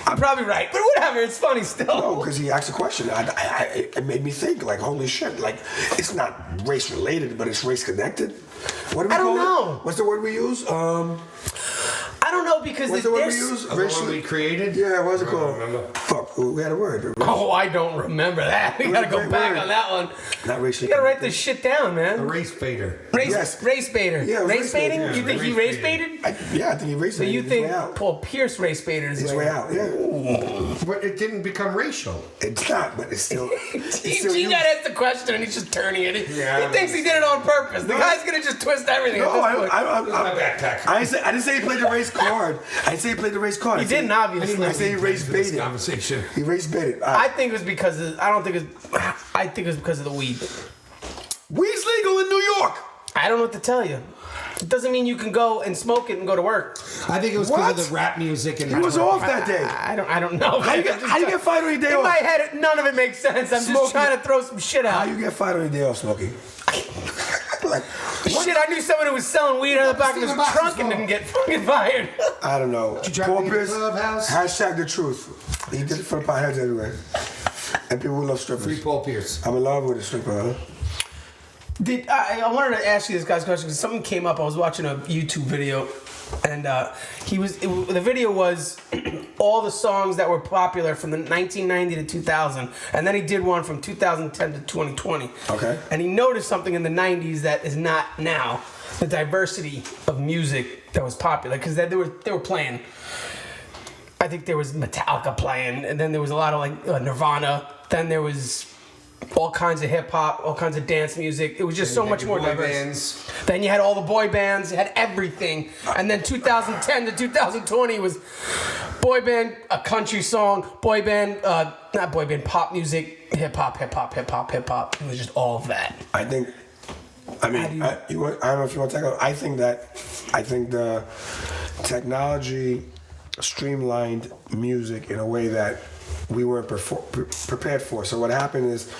You're probably right, but whatever. It's funny still. No, because he asked a question. It made me think, like, holy shit. Like, it's not race related, but it's race connected. What do we I don't call know. it? What's the word we use? I don't know because What's the word we there's... use? The one we created? Yeah, what's it I called? don't remember. Fuck, we had a word. Oh, I don't remember that. We gotta go Great back word. on that one. Not racially You gotta write connected. this shit down, A man. race baiter. Race baiter. Yeah, race baiting? baiting. You think he Race race baited? I think he raced So you his think way out. Paul Pierce race baited His way out, yeah. But it didn't become racial. It's not, but it's still... It's still He used. got asked the question and he's just turning it. Yeah. He thinks he did it on purpose. The guy's gonna just twist everything. No, at this point. My backpack. I didn't say he played the race card. I didn't say he played the race card. He I said- didn't, obviously. I say he race For this baited. conversation. He race baited. I think it was because of, I think it was because of the weed. Weed's legal in New York. I don't know what to tell you. It doesn't mean you can go and smoke it and go to work. I think it was because of the rap music and He was off that day. I don't know. How you get fired on your day In off? my head, none of it makes sense. I'm Smokey. just trying to throw some shit How out. you get fired on your day off, Smokey? Like, what? Shit, I knew someone who was selling weed out of the back of his Steven Box's trunk and fault. didn't get fucking fired. I don't know. you drop Paul me in the Pierce, clubhouse? hashtag the truth. He did it for the potheads everywhere. And people who love strippers. Free Paul Pierce. I'm in love with a stripper, huh? I wanted to ask you this guy's question because something came up. I was watching a YouTube video, and the video was all the songs that were popular from the 1990 to 2000, and then he did one from 2010 to 2020. Okay. And he noticed something in the 90s that is not now: the diversity of music that was popular because they were playing. I think there was Metallica playing, and then there was a lot of like Nirvana. Then there was all kinds of hip hop, all kinds of dance music. It was just so much more diverse. Bands. Then you had all the boy bands, you had everything. And then 2010 to 2020 was boy band, a country song, boy band, not boy band, pop music, hip hop, hip hop, hip hop, hip hop. It was just all of that. I don't know if you want to talk about. I think the technology streamlined music in a way that we weren't prepared for. So what happened is,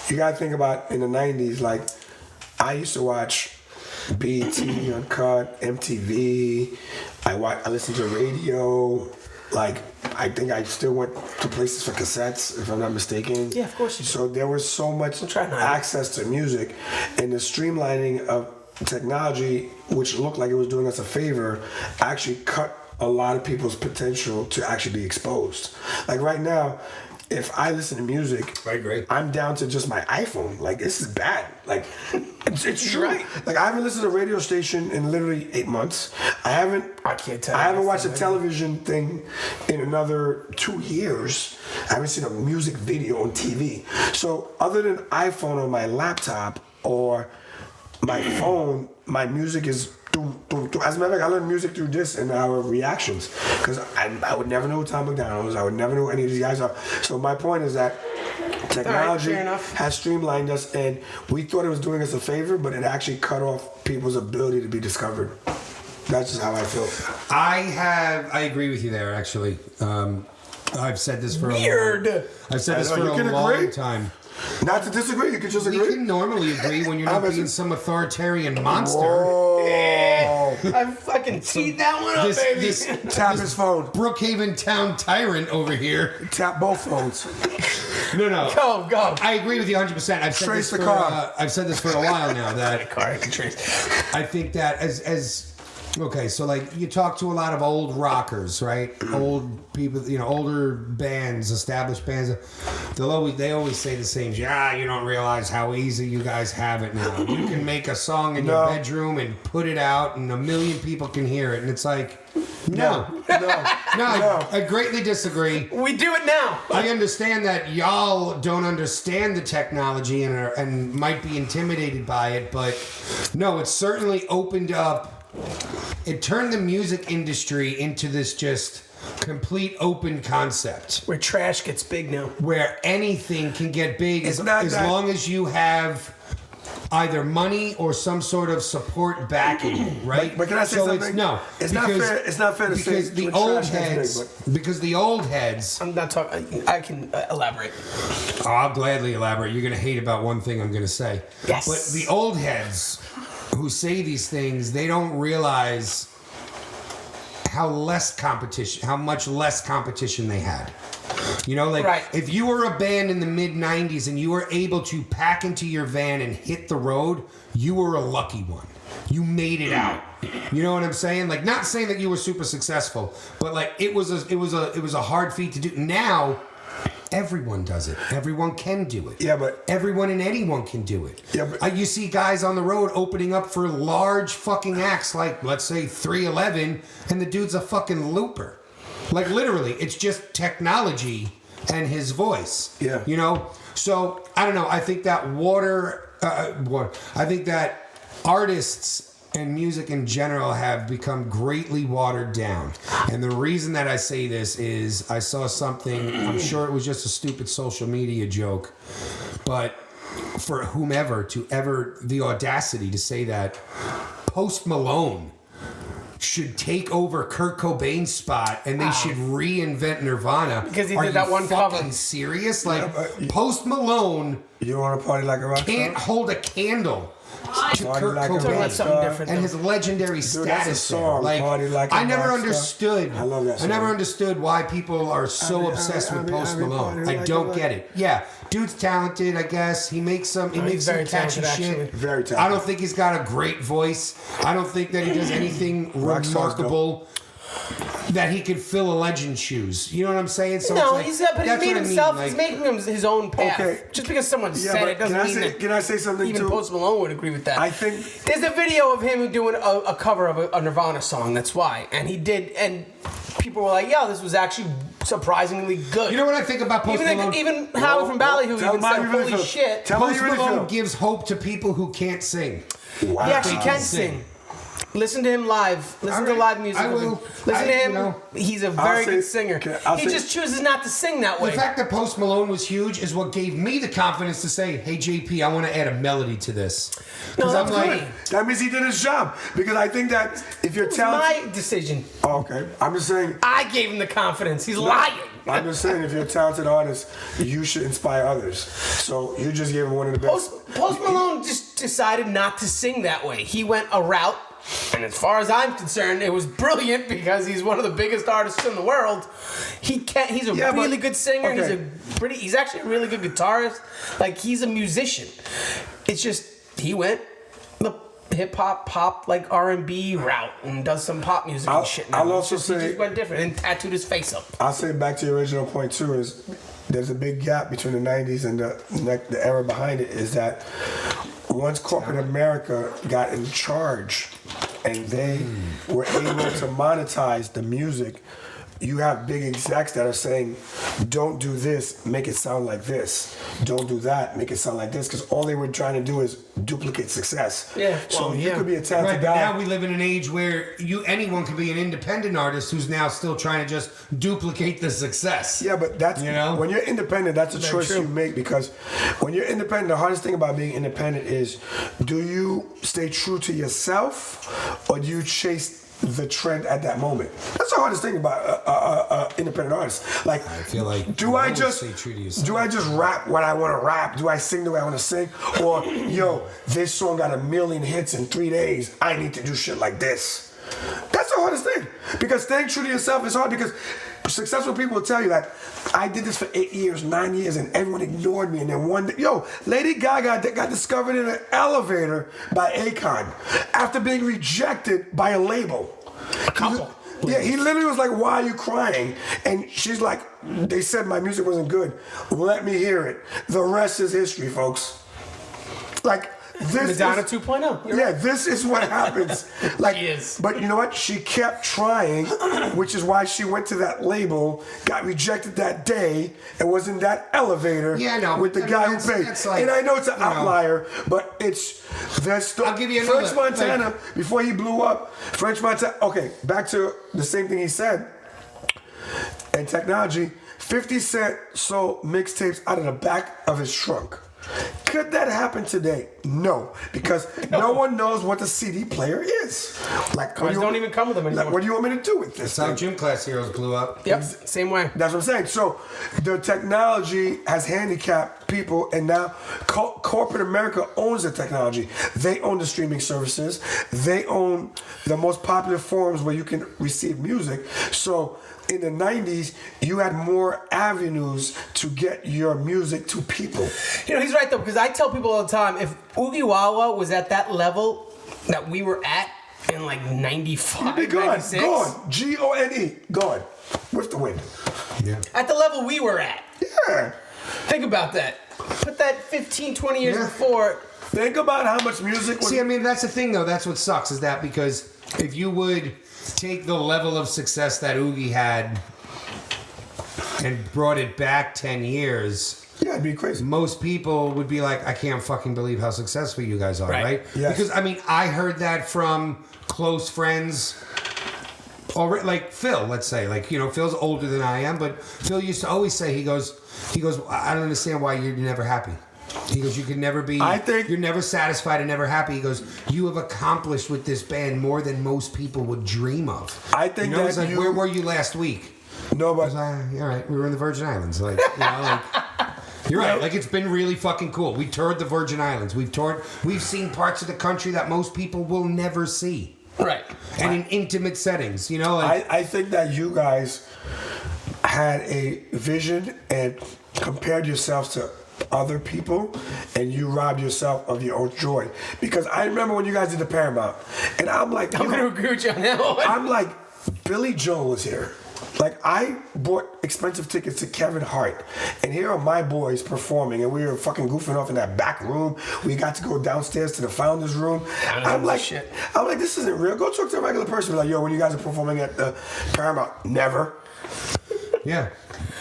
you gotta think about in the 90s, like, I used to watch BET, Uncut, MTV, I listened to radio, like, I think I still went to places for cassettes, if I'm not mistaken. Yeah, of course you did. So there was so much access to music, and the streamlining of technology, which looked like it was doing us a favor, actually cut a lot of people's potential to actually be exposed. Like right now, if I listen to music, I agree. I'm down to just my iPhone. Like, this is bad. Like, it's true. Right. Like, I haven't listened to a radio station in literally 8 months. I can't tell you. haven't watched a television thing in another 2 years. I haven't seen a music video on TV. So other than iPhone or my laptop or my phone, my music is as a matter of fact, I learned music through this and our reactions, because I would never know who Tom McDonald was. I would never know who any of these guys are. So my point is that Technology fair enough. has streamlined us, and we thought it was doing us a favor, but it actually cut off people's ability to be discovered. That's just how I feel. I agree with you there, actually. I've said this for Weird. I've said this I for know, you a can long agree. time. Not to disagree, you could just We agree. can normally agree when you're not being some authoritarian monster. Whoa. I fucking teed that one up, This, baby. this Tap his phone. Brookhaven town tyrant over here. Tap both phones. No. Go. I agree with you 100%. Trace the car. I've said this for a while now that Car I can trace. I think that as okay, so like you talk to a lot of old rockers, right? Old people, older bands, established bands. They always say the same. Yeah, you don't realize how easy you guys have it now. You can make a song in your bedroom and put it out, and 1 million people can hear it. And it's like, no, I greatly disagree. We do it now. I understand that y'all don't understand the technology and might be intimidated by it, but no, it's certainly opened up. It turned the music industry into this just complete open concept Where trash gets big now. where anything can get big It's as not that- long as you have either money or some sort of support backing, right? But can I say so something? It's, no, It's not fair. It's not fair to say because the when old trash gets heads. big, Because the old heads. I'm not talking. I can elaborate. Oh, I'll gladly elaborate. You're gonna hate about one thing I'm gonna say. Yes. But the old heads who say these things, they don't realize how much less competition they had. Right. If you were a band in the mid 90s and you were able to pack into your van and hit the road, you were a lucky one. You made it out. You know what I'm saying? Like, not saying that you were super successful, but like it was a hard feat to do. Now everyone does it. Everyone can do it. Yeah, but everyone and anyone can do it. Yeah, but You see guys on the road opening up for large fucking acts like, let's say, 311, and the dude's a fucking looper. Like, literally, it's just technology and his voice. Yeah. So, I don't know. I think that I think that artists and music in general have become greatly watered down. And the reason that I say this is I saw something, I'm sure it was just a stupid social media joke, but for whomever to ever the audacity to say that Post Malone should take over Kurt Cobain's spot and they should reinvent Nirvana. Because he Are did that you one cover. fucking serious? Like, Yeah, but Post Malone you want to party like a rock can't star? hold a candle to Party Kurt like a Talking Cobain about something different. and though. his legendary that's a status song, there. Like, Party Like a I never Rock Star. understood. I love that I never song. understood why people are so obsessed with Post Malone. Party I Like don't a get it. Yeah, dude's talented. I guess he makes some. He makes he's some very catchy talented, shit. actually. Very talented. I don't think he's got a great voice. I don't think that he does anything Rock stars remarkable. That he could fill a legend's shoes. You know what I'm saying? So No, it's like, but he that's made what I mean, himself. like- He's making him his own path. Okay. Just because someone Yeah, said but it doesn't mean that. Can I say something Even too? Post Malone would agree with that. I think There's a video of him doing a cover of a Nirvana song. That's why, and he did, and people were like, "Yo, this was actually surprisingly good." You know what I think about Post Malone? Even Howie from Ballyhoo tell even him how said, you really "Holy feel. shit!" Tell him how Post you really Malone feel. gives hope to people who can't sing. Wow. He actually can sing. sing. Listen to him live. Listen to Alright, live music. I of him. will. Listen to him. You know, He's a very say- good singer. okay, I'll He say- just chooses not to sing that way. The fact that Post Malone was huge is what gave me the confidence to say, "Hey JP, I want to add a melody to this." Because No, I'm that's like, good. that means he did his job. Because I think that if you're It was talented, my decision. oh, okay. I'm just saying. I gave him the confidence. He's lying. I'm just saying, if you're a talented artist, you should inspire others. So you just gave him one of the best. Post Malone just decided not to sing that way. He went a route, and as far as I'm concerned, it was brilliant because he's one of the biggest artists in the world. He's a Yeah, but- really good singer. okay. He's actually a really good guitarist. Like, he's a musician. It's just he went the hip hop, pop, like R&B route and does some pop music I'll- and shit. Now. I'll It's also just, he say- just went different and tattooed his face up. I'll say back to your original point too is there's a big gap between the 90s and the era behind it is that once corporate America got in charge and they were able to monetize the music, you have big execs that are saying, don't do this, make it sound like this. Don't do that, make it sound like this. Because all they were trying to do is duplicate success. Yeah. So Well, you yeah. could be a talented Right, but guy. now we live in an age where anyone can be an independent artist who's now still trying to just duplicate the success. Yeah, but that's, You know? when you're independent, that's a Very choice true. you make, because when you're independent, the hardest thing about being independent is, do you stay true to yourself or do you chase the trend at that moment? That's the hardest thing about independent artists. Like, I feel like do you I always just stay true to yourself. do I just rap what I want to rap? Do I sing the way I want to sing? Or yo, this song got 1 million hits in 3 days. I need to do shit like this. That's the hardest thing, because staying true to yourself is hard, because successful people will tell you that I did this for 8 years, 9 years, and everyone ignored me. And then one day, Lady Gaga got discovered in an elevator by Akon after being rejected by a label. A couple. Yeah, he literally was like, why are you crying? And she's like, they said my music wasn't good. Let me hear it. The rest is history, folks. Like, this Madonna is, 2.0. You're yeah, this is what happens. Like, She is. But you know what? She kept trying, which is why she went to that label, got rejected that day, and was in that elevator Yeah, I know. with the I mean, guy that's- who paid. that's like, And I know it's an you know. outlier, but it's that's I'll give you another, French Montana, before he blew up. French Montana. Okay, back to the same thing he said. And technology, 50 Cent sold mixtapes out of the back of his trunk. Could that happen today? No, because no one knows what the CD player is. Like, Cars don't even come with them anymore. Like, what do you want me to do with this? That's how thing? Gym Class Heroes blew up. Yep. Same way. That's what I'm saying. So the technology has handicapped people, and now corporate America owns the technology. They own the streaming services. They own the most popular forums where you can receive music. So in the 90s, you had more avenues to get your music to people. You know, he's right though, because I tell people all the time, if Oogie Wawa was at that level that we were at in like 95, Be gone, 96, gone. Gone, gone. With the wind. Yeah. at the level we were at. Yeah. Think about that. Put that 15, 20 years Yeah. before. Think about how much music was. See, I mean, that's the thing, though. That's what sucks, is that because if you would take the level of success that Oogie had and brought it back 10 years, Yeah, it'd be crazy. most people would be like, I can't fucking believe how successful you guys are, right? Yes. Because, I mean, I heard that from close friends. Already, like Phil, let's say, like, you know, Phil's older than I am, but Phil used to always say, he goes, I don't understand why you're never happy. He goes, you can never be, I think- you're never satisfied and never happy. He goes, you have accomplished with this band more than most people would dream of. I think you know, that it's like, you- where were you last week? No, I but was like, all right, we were in the Virgin Islands. Like, you know, like, you're right. Like, it's been really fucking cool. We toured the Virgin Islands. We've seen parts of the country that most people will never see. Right. And in intimate settings, you know, like, I think that you guys had a vision and compared yourselves to other people, and you robbed yourself of your own joy. Because I remember when you guys did the Paramount, and I'm like, I'm going to agree with you on that one. I'm like, Billy Joel was here. Like, I bought expensive tickets to Kevin Hart, and here are my boys performing, and we were fucking goofing off in that back room. We got to go downstairs to the founders room. I'm like, this isn't real. Go talk to a regular person. Be like, yo, when you guys are performing at the Paramount, never. yeah.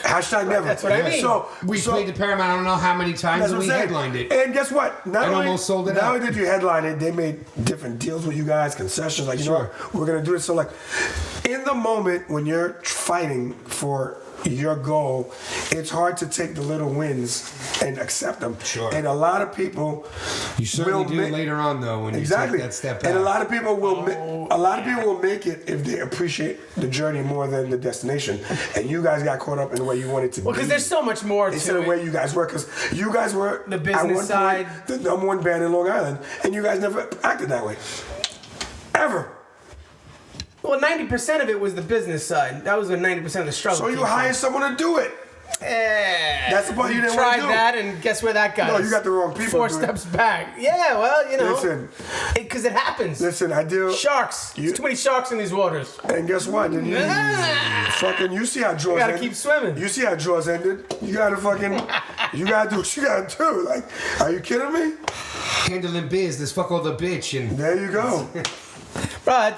Hashtag never. That's what I mean. So We played the Paramount, I don't know how many times, That's and what we I'm saying. headlined it. And guess what? Not And only, almost sold it not out. only did you headline it, they made different deals with you guys, concessions. Like, you know what? We're going to do it. So, like, in the moment when you're fighting for your goal, it's hard to take the little wins and accept them. Sure. And a lot of people You certainly will do make- later on, though, when Exactly. you take that step back. And a lot of people will make it if they appreciate the journey more than the destination. And you guys got caught up in the way you wanted to Well, be. because there's so much more Instead to of where it. you guys were, because you guys were The at business one side. point the number one band in Long Island, and you guys never acted that way, ever. Well, 90% of it was the business side. That was where 90% of the struggle So you came from. hired someone to do it. That's the part you didn't want tried to do. that, and guess where that got No, us? you got the wrong people 4 doing it. steps back. Yeah, well, you know. Listen. Because it happens. Listen, I deal. Sharks. You- There's too many sharks in these waters. And guess what? Then you fucking, you see how draws You gotta ended. keep swimming. You see how draws ended. You gotta fucking, you gotta do what you gotta do. Like, are you kidding me? Handling biz, this fuck all the bitch, and There you go. Bro,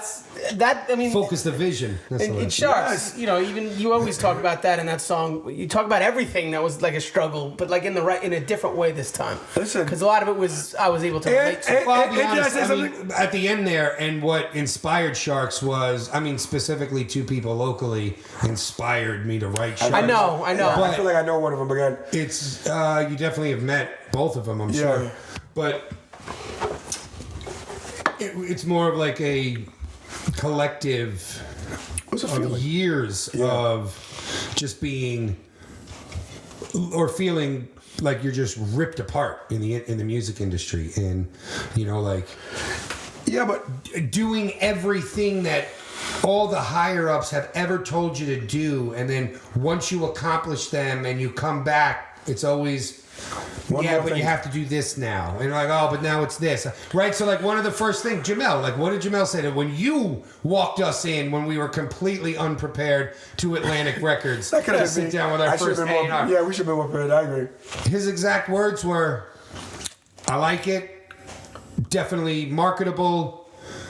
that, I mean, Focus the vision. That's the in word. Sharks, you know, even you always talk about that in that song. You talk about everything that was like a struggle, but like in a different way this time. Listen. Because a lot of it was I was able to relate to. Well, I'll be Did I honest, say I mean, something? at the end there, and what inspired Sharks was, I mean, specifically two people locally inspired me to write Sharks. I know. I feel like I know one of them again. It's you definitely have met both of them, I'm sure, but it's more of like a collective What's the of feeling? years of just being or feeling like you're just ripped apart in the music industry, and you know, like Yeah, but doing everything that all the higher ups have ever told you to do, and then once you accomplish them and you come back, it's always One yeah, more but thing. you have to do this now, and you're like, oh, but now it's this, right? So like one of the first things, Jamel, like what did Jamel say that when you walked us in when we were completely unprepared to Atlantic Records that could to have sit been. down with I our should've first been more, A&R? yeah, we should have been more prepared. I agree. His exact words were, I like it, definitely marketable.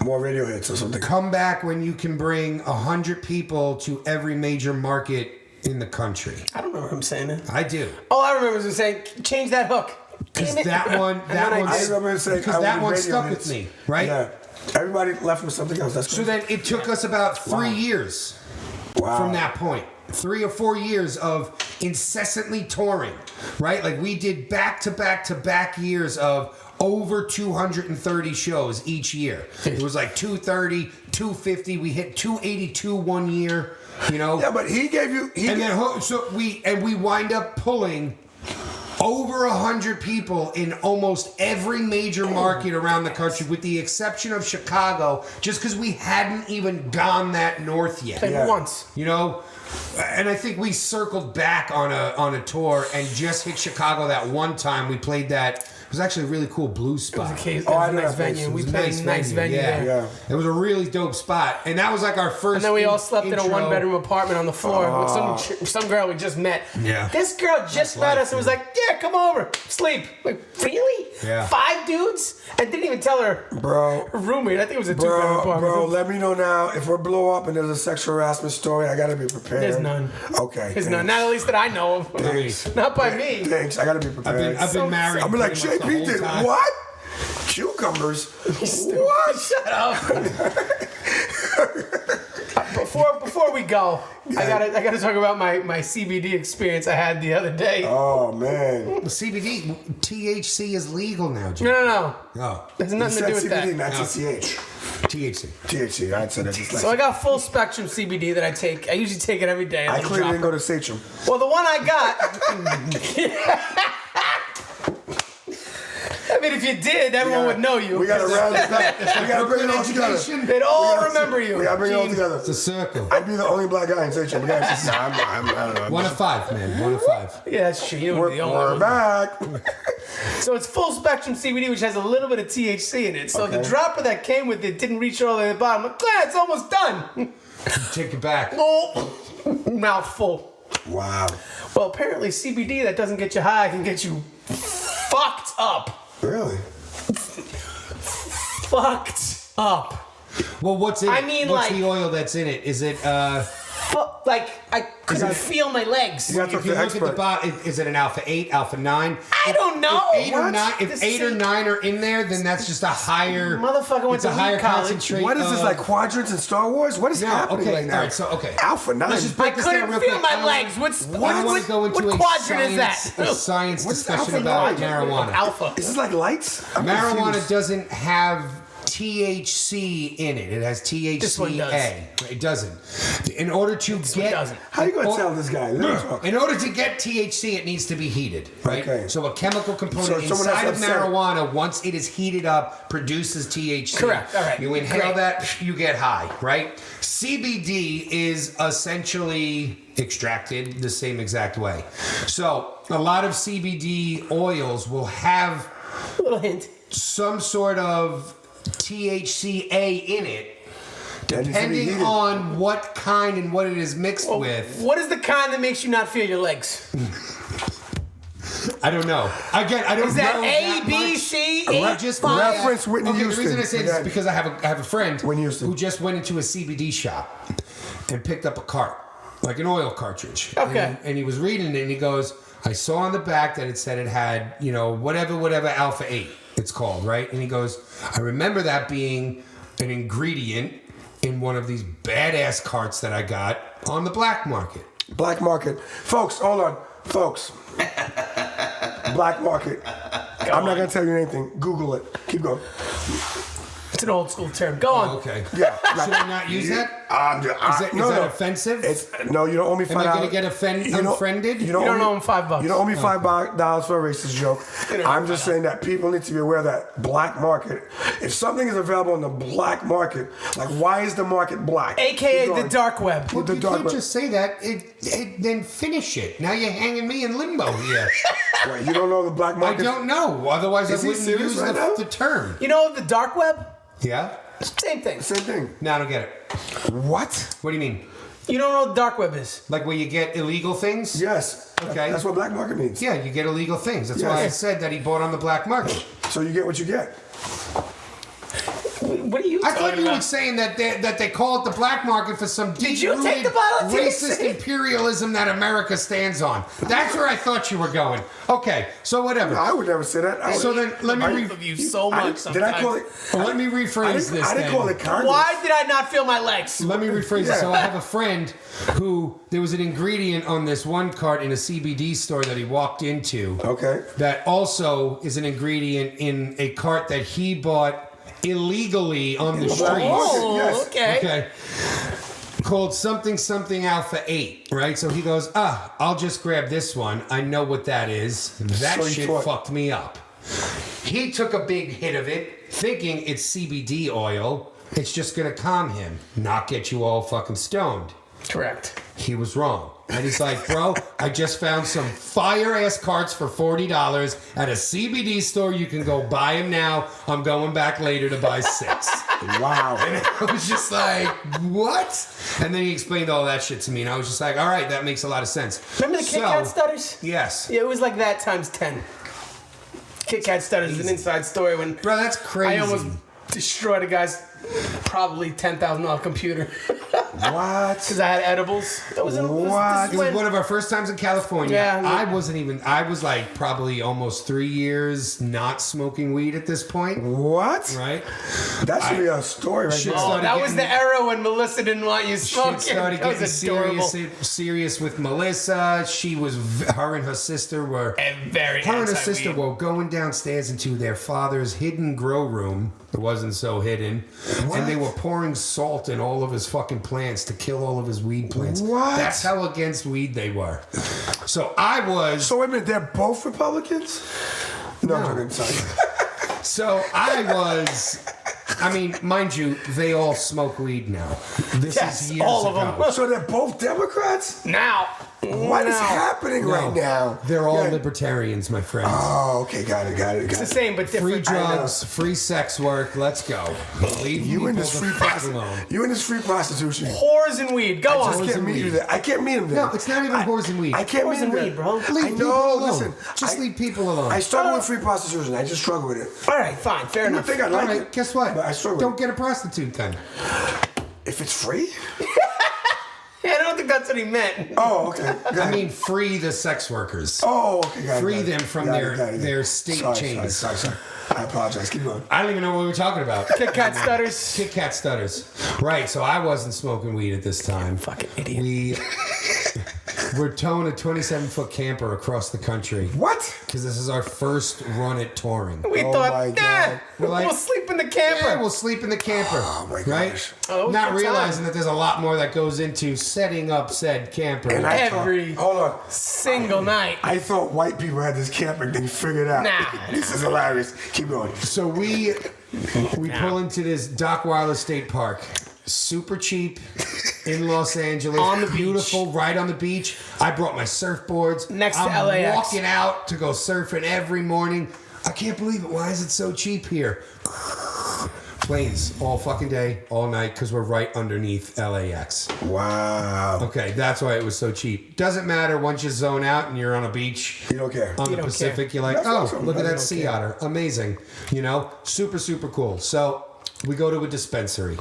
More radio hits or something. Come back when you can bring 100 people to every major market in the country. I don't remember him saying it. I do. All I remember was him saying, "Change that hook." Because Damn it. that one, And then that one, I remember saying, because I that want one radio stuck hits. with me, right? Yeah. Everybody left with something else. That's So then it took us about 3 years wow. from that point. 3 or 4 years of incessantly touring, right? Like we did back to back to back years of over 230 shows each year. It was like 230, 250. We hit 282 one year, you know? Yeah, but he gave you. And then so we wind up pulling over 100 people in almost every major market around the country, with the exception of Chicago, just because we hadn't even gone that north yet. Played once. You know, and I think we circled back on a tour and just hit Chicago that one time. We played that. It was actually a really cool blues It was spot. a case. Oh, It was I a know nice that place. venue. It We was a played a nice venue. yeah. there. Yeah. It was a really dope spot, and that was like our first. And then we all slept in a intro. one-bedroom apartment on the floor with some girl we just met. Yeah. This girl just met life, us and was like, "Yeah, come over, sleep." Like, really? Yeah. 5 dudes? And didn't even tell her Bro, roommate. I think it was a 2-bedroom apartment. bro, let me know now. If we blow up and there's a sexual harassment story, I gotta be prepared. There's none. Okay. There's none. Not at least that I know of. Thanks. Not by me. Thanks. I gotta be prepared. I've been married. I'll be like, pretty much the JP whole did time. what? Cucumbers? What? Shut up. Before we go, I gotta talk about my CBD experience I had the other day. Oh man. CBD, THC is legal now, Jim. No. Oh, There's You nothing to said do with CBD, that. not TCH. THC. THC. I said that just like. So I got full spectrum CBD that I take. I usually take it every day. I Like a clearly didn't dropper. go to Sachem. Well, the one I got. I mean, if you did, everyone would know you. We gotta round it up. We gotta bring it all together. They'd all remember you. We gotta bring it all Gene. together. It's a circle. I'd be the only black guy in Sachem. I don't know. 1 of 5, man. 1 of 5. Yeah, that's true. You wouldn't be the only We're one. back. So it's full spectrum CBD, which has a little bit of THC in it. So the Okay. dropper that came with it didn't reach all the way to the bottom. I'm like, yeah, it's almost done. Take it back. Oh, mouthful. Wow. Well, apparently CBD that doesn't get you high can get you fucked up. Really? Fucked up. Well, what's in it? I mean, what's like- the oil that's in it? Is it, Like, I couldn't feel my legs. You gotta talk if to you the look at the expert. bottom, is it an alpha 8, alpha 9? I don't know. If 8 or What? 9, This if 8 or is- 9 are in there, then that's just a higher. Motherfucker went it's to a higher weed college. concentrate. What is this, of- like quadrants in Star Wars? What is No, happening okay, right now? all right, so, okay. Alpha 9. Let's just I break this down couldn't real feel quick. my I don't legs. wanna- What's I don't want to go into what a quadrant is that? science What's discussion alpha about nine? marijuana. Alpha. Is this like lights? I'm Marijuana confused. doesn't have THC in it. It has THCA. This one does. It doesn't. In order to one get, doesn't. How you gonna tell this guy? Let me talk. in order to get THC, it needs to be heated, right? Okay. So a chemical component So someone inside has of to upset it. marijuana, once it is heated up, produces THC. Correct. All right. You inhale Great. that, you get high, right? CBD is essentially extracted the same exact way. So a lot of CBD oils will have A little hint. some sort of THCA in it, That needs to be depending heated. on what kind and what it is mixed with. What is the kind that makes you not feel your legs? I don't know. Again, I don't Is that know A, B, C, I A? just Reference Whitney okay, Houston. The reason I say this is because I have a friend Whitney Houston. who just went into a CBD shop and picked up a cart, like an oil cartridge. Okay. And he was reading it and he goes, I saw on the back that it said it had, whatever alpha 8 it's called, right? And he goes, I remember that being an ingredient in one of these badass carts that I got on the black market. Black market. Folks, hold on. Folks. Black market. I'm not going to tell you anything. Google it. Keep going. It's an old school term. Go on. Oh, okay. Yeah. Should I not use that? Is Is that offensive? No, you don't owe me $5. Am I going to get unfriended? You don't owe him $5. You don't owe me $5 for a racist joke. I'm just saying that people need to be aware of that black market. If something is available in the black market, like why is the market black? AKA Keep the going. dark web. Well, The you dark can't web. just say that. Then finish it. Now you're hanging me in limbo here. Wait, you don't know the black I market? don't know. Otherwise, Is I he wouldn't serious use right now? the term. You know the dark web? Yeah? Same thing. Same thing. No, I don't get it. What? What do you mean? You don't know what the dark web is? Like where you get illegal things? Yes. Okay. That's what black market means. Yeah, you get illegal things. That's why I Yes. said that he bought on the black market. So you get what you get. What are you I thought talking you were about? saying that they call it the black market for some Did you take deep-rooted the bottle of racist THC? imperialism that America stands on. That's where I thought you were going. Okay, so whatever. I would never say that. So then let me I love you so much Did I call it? let me rephrase this. I didn't then. call it kindness. Why did I not feel my legs? Let me rephrase it. So I have a friend who there was an ingredient on this one cart in a CBD store that he walked into. Okay. That also is an ingredient in a cart that he bought illegally on the streets. Oh, Yes. okay. Okay. Called something alpha 8, right? So he goes, I'll just grab this one. I know what that is. That So he shit thought- fucked me up. He took a big hit of it, thinking it's CBD oil. It's just gonna calm him, not get you all fucking stoned. Correct. He was wrong. And he's like, bro, I just found some fire-ass carts for $40 at a CBD store. You can go buy them now. I'm going back later to buy 6. Wow. I was just like, what? And then he explained all that shit to me, and I was just like, all right, that makes a lot of sense. Remember the Kit Kat stutters? Yes. Yeah, it was like that times 10. Kit Kat stutters is an inside story when Bro, that's crazy. I almost destroyed a guy's probably $10,000 computer What? because I had edibles. That was What? It was one of our first times in California. Yeah. I was like probably almost 3 years not smoking weed at this point, What? right? That should be a story right Shit there. started that was the getting- era when Melissa didn't want you smoking. Shit started That getting was adorable. serious with Melissa. Her and her sister were And very Her and her anti-weed. sister were going downstairs into their father's hidden grow room. It wasn't so hidden. And they were pouring salt in all of his fucking plants to kill all of his weed plants. What? That's how against weed they were. So I was. So wait a minute, they're both Republicans? No, I'm No. joking. Sorry. So I was. I mean, mind you, they all smoke weed now. This Yes, is years all of ago. them. So they're both Democrats? Now. What is Now. happening right now? They're all Yeah. libertarians, my friends. Oh, okay, got it. It's the same but Free different. drugs, free sex work. Let's go. Leave You in people this the free fuck alone. You in this free prostitution? Whores and weed. Go I on. just can't and meet you weed. there. I can't meet him there. No, it's not even whores and weed. I can't Whores meet him and there. weed, bro. Leave I people know. alone. Listen, Just leave people alone. I struggle with free prostitution. I just struggle with it. All right, fine, fair You would enough. think I All like right, it. guess what? But I struggle. Don't get a prostitute then. If it's free? Yeah, I don't think that's what he meant. Oh, okay. Go I ahead. mean, free the sex workers. Oh, okay. Got it, free got it. them from Got their- it, got it. their state Sorry, chains. Sorry. I apologize. Keep going. I don't even know what we were talking about. Kit Kat stutters. Kit Kat stutters. Right, so I wasn't smoking weed at this time. Fucking idiot. We're towing a 27-foot camper across the country. What? Because this is our first run at touring. We Oh thought, my nah, God. We're like- we'll sleep in the camper. Yeah, we'll sleep in the camper. Oh my right? gosh. Oh, Not good realizing time. that there's a lot more that goes into setting up said camper. And I Every thought, hold on. single night. I thought white people had this camping thing figured out. Nah. This is hilarious. Keep going. So we pull into this Dockweiler State Park. Super cheap in Los Angeles. On the beach. Beautiful, right on the beach. I brought my surfboards. Next to I'm LAX. walking out to go surfing every morning. I can't believe it. Why is it so cheap here? Planes all fucking day, all night, because we're right underneath LAX. Wow. Okay, that's why it was so cheap. Doesn't matter once you zone out and you're on a beach. You don't care. On You the don't Pacific, care. you're like, That's oh, awesome. look at You that don't sea care. otter. Amazing. You know, super, super cool. So we go to a dispensary.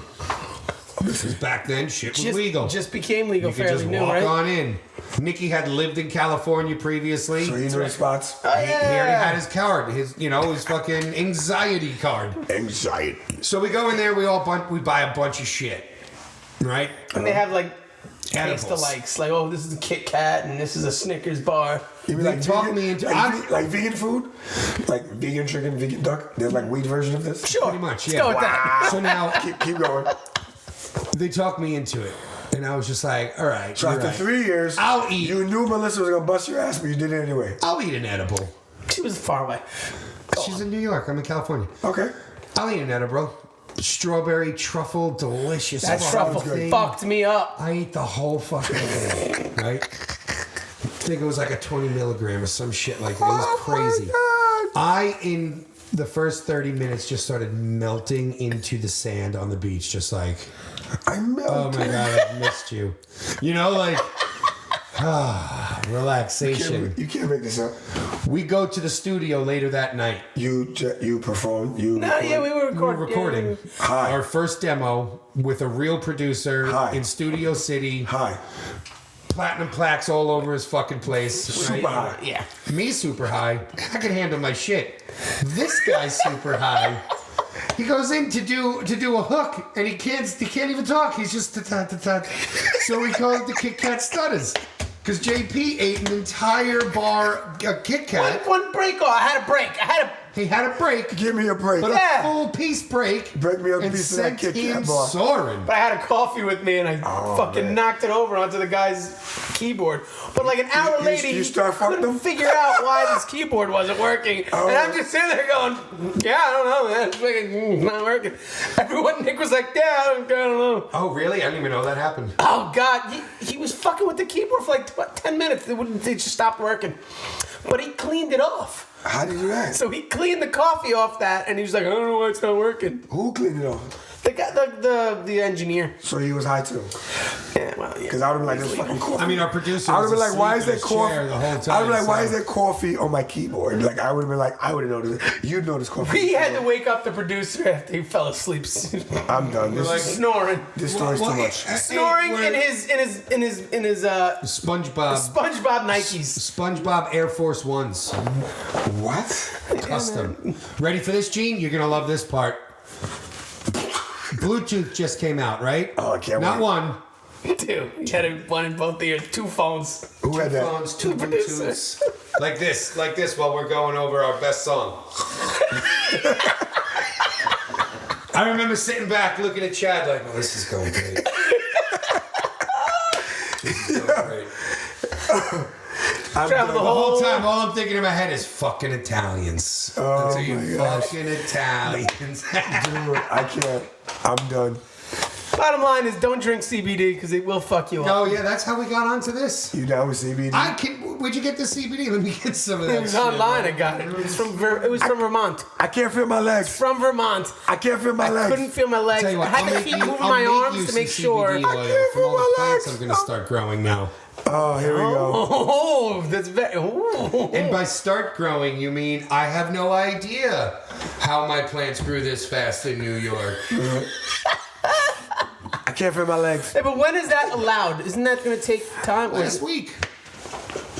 This is back then, shit was legal. Just became legal You could fairly just new, walk right? on in. Nicky had lived in California previously. So he knew the spots. Oh, He already had his card, his fucking anxiety card. Anxiety. So we go in there, we buy a bunch of shit, right? And they have like taste Edibles. alikes, like, oh, this is a Kit Kat and this is a Snickers bar. You mean They like talk vegan, me into- like vegan food, like vegan chicken, vegan duck. There's like weed version of this. Sure, Pretty much, let's yeah. go with that. So now Keep going. they talked me into it, and I was just like, all right, So you're after right. 3 years, I'll eat. You knew Melissa was gonna bust your ass, but you did it anyway. I'll eat an edible. She was far away. She's in New York. I'm in California. Okay. I'll eat an edible. Strawberry truffle, delicious. That fucking truffle thing. fucked me up. I ate the whole fucking thing, right? I think it was like a 20 milligram or some shit like that. It was crazy. I, in the first 30 minutes, just started melting into the sand on the beach, just like, I melted. oh my God, I've missed you. You know, like, relaxation. You can't make this up. We go to the studio later that night. You perform. You. No, yeah, we were We were recording. recording Hi. our first demo with a real producer Hi. in Studio City. Hi. Platinum plaques all over his fucking place. Super high. Yeah. Me super high. I can handle my shit. This guy's super high. He goes in to do a hook and he can't even talk. He's just ta-ta-ta-ta. So we call it the Kit Kat Stutters. Because JP ate an entire bar of Kit Kat. One break off. I had a break. He had a break, Give me a break. but Yeah. a full piece break. Break me a and piece of that sent Kit Kat him bar. soaring. But I had a coffee with me and I fucking man. knocked it over onto the guy's keyboard. But like an hour you- later, you he start fucking couldn't them? figure out why this keyboard wasn't working. And I'm just sitting there going, yeah, I don't know, man. It's fucking not working. Everyone, Nick was like, yeah, I don't know. Oh, really? I didn't even know that happened. Oh, God. He was fucking with the keyboard for like 10 minutes. It just stopped working. But he cleaned it off. How did you act? So he cleaned the coffee off that, and he was like, I don't know why it's not working. Who cleaned it off? The guy, the engineer. So he was high too. Yeah, well, yeah. Because I would have been like, this fucking coffee. I mean, our producer I would was have been like, why is asleep there in a coffee? chair the whole I would time, have been like, why so- is there coffee on my keyboard? Like, I would have been like, I would have noticed. You'd notice coffee. We had to wake up the producer after he fell asleep, I'm done. This, like, snoring, this story's too much. snoring in his SpongeBob. SpongeBob Nikes. SpongeBob Air Force Ones. What? Custom. Ready for this, Gene? You're gonna love this part. Bluetooth just came out, right? Oh, I can't Not wait. one. Dude, you had one in both ears, 2 phones. Who had that? Phones, two The producer. Bluetooths. Like this while we're going over our best song. I remember sitting back looking at Chad like, oh, this is going great. This is going great. Travel the The whole whole time, all I'm thinking in my head is fucking Italians. Oh That's you my gosh. fucking Italians. Dude, I can't. I'm done. Bottom line is, don't drink CBD because it will fuck you up. Oh yeah, that's how we got onto this. You down with CBD? Where'd you get the CBD? Let me get some of that. It was shit. online. I got it. It was from Vermont. I can't feel my legs. From Vermont. I can't feel my I legs. couldn't feel my legs. Tell you what, I had to I'll keep make moving you my arms to some make sure. CBD oil can't from all feel the my plants legs. I'm gonna start growing now. Oh, here we go. Oh, that's very. Ooh. And by start growing, you mean I have no idea how my plants grew this fast in New York. I can't feel my legs. Hey, but when is that allowed? Isn't that going to take time? Or is Last week.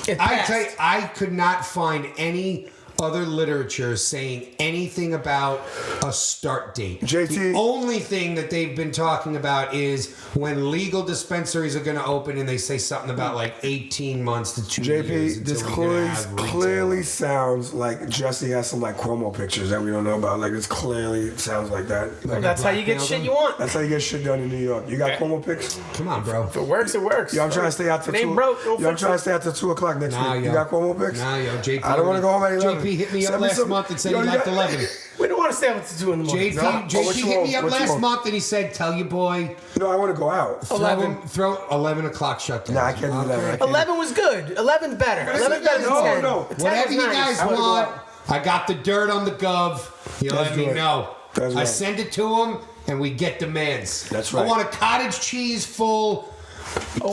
it I passed? tell you, I could not find any other literature saying anything about a start date. JT. The only thing that they've been talking about is when legal dispensaries are going to open, and they say something about like 18 months to 2 years. JP, this until we're gonna have clearly retail. sounds like Jesse has some like Cuomo pictures that we don't know about. Like this clearly sounds like that. Like That's a how you get blackmail shit them? you want. That's how you get shit done in New York. You got Cuomo pics? Come on, bro. If it works, it works. Yo, I'm trying to stay out till It ain't 2. broke, don't Yo, I'm fix trying it. to stay out till 2 o'clock next Nah, week. yo. You got Cuomo pics? Nah, yo, JP. I don't want to go home at 11. JP hit me up Send me last some- month and said Yo, he you liked got- 11. We don't want to stay up to 2 in the morning. JP, No. JP What you hit want? me up What you last want? month and he said, tell your boy, No, I want to go out. 11. throw 11 o'clock shutdown. Nah, I can't do that. I can't. 11 was good. 11's better. 11's better than No, 10. no. 10 Whatever was you nice. guys I wanna go want, out. I got the dirt on the gov. You Let's let do me it. know. That's I right. send it to him, and we get demands. That's right. I want a cottage cheese full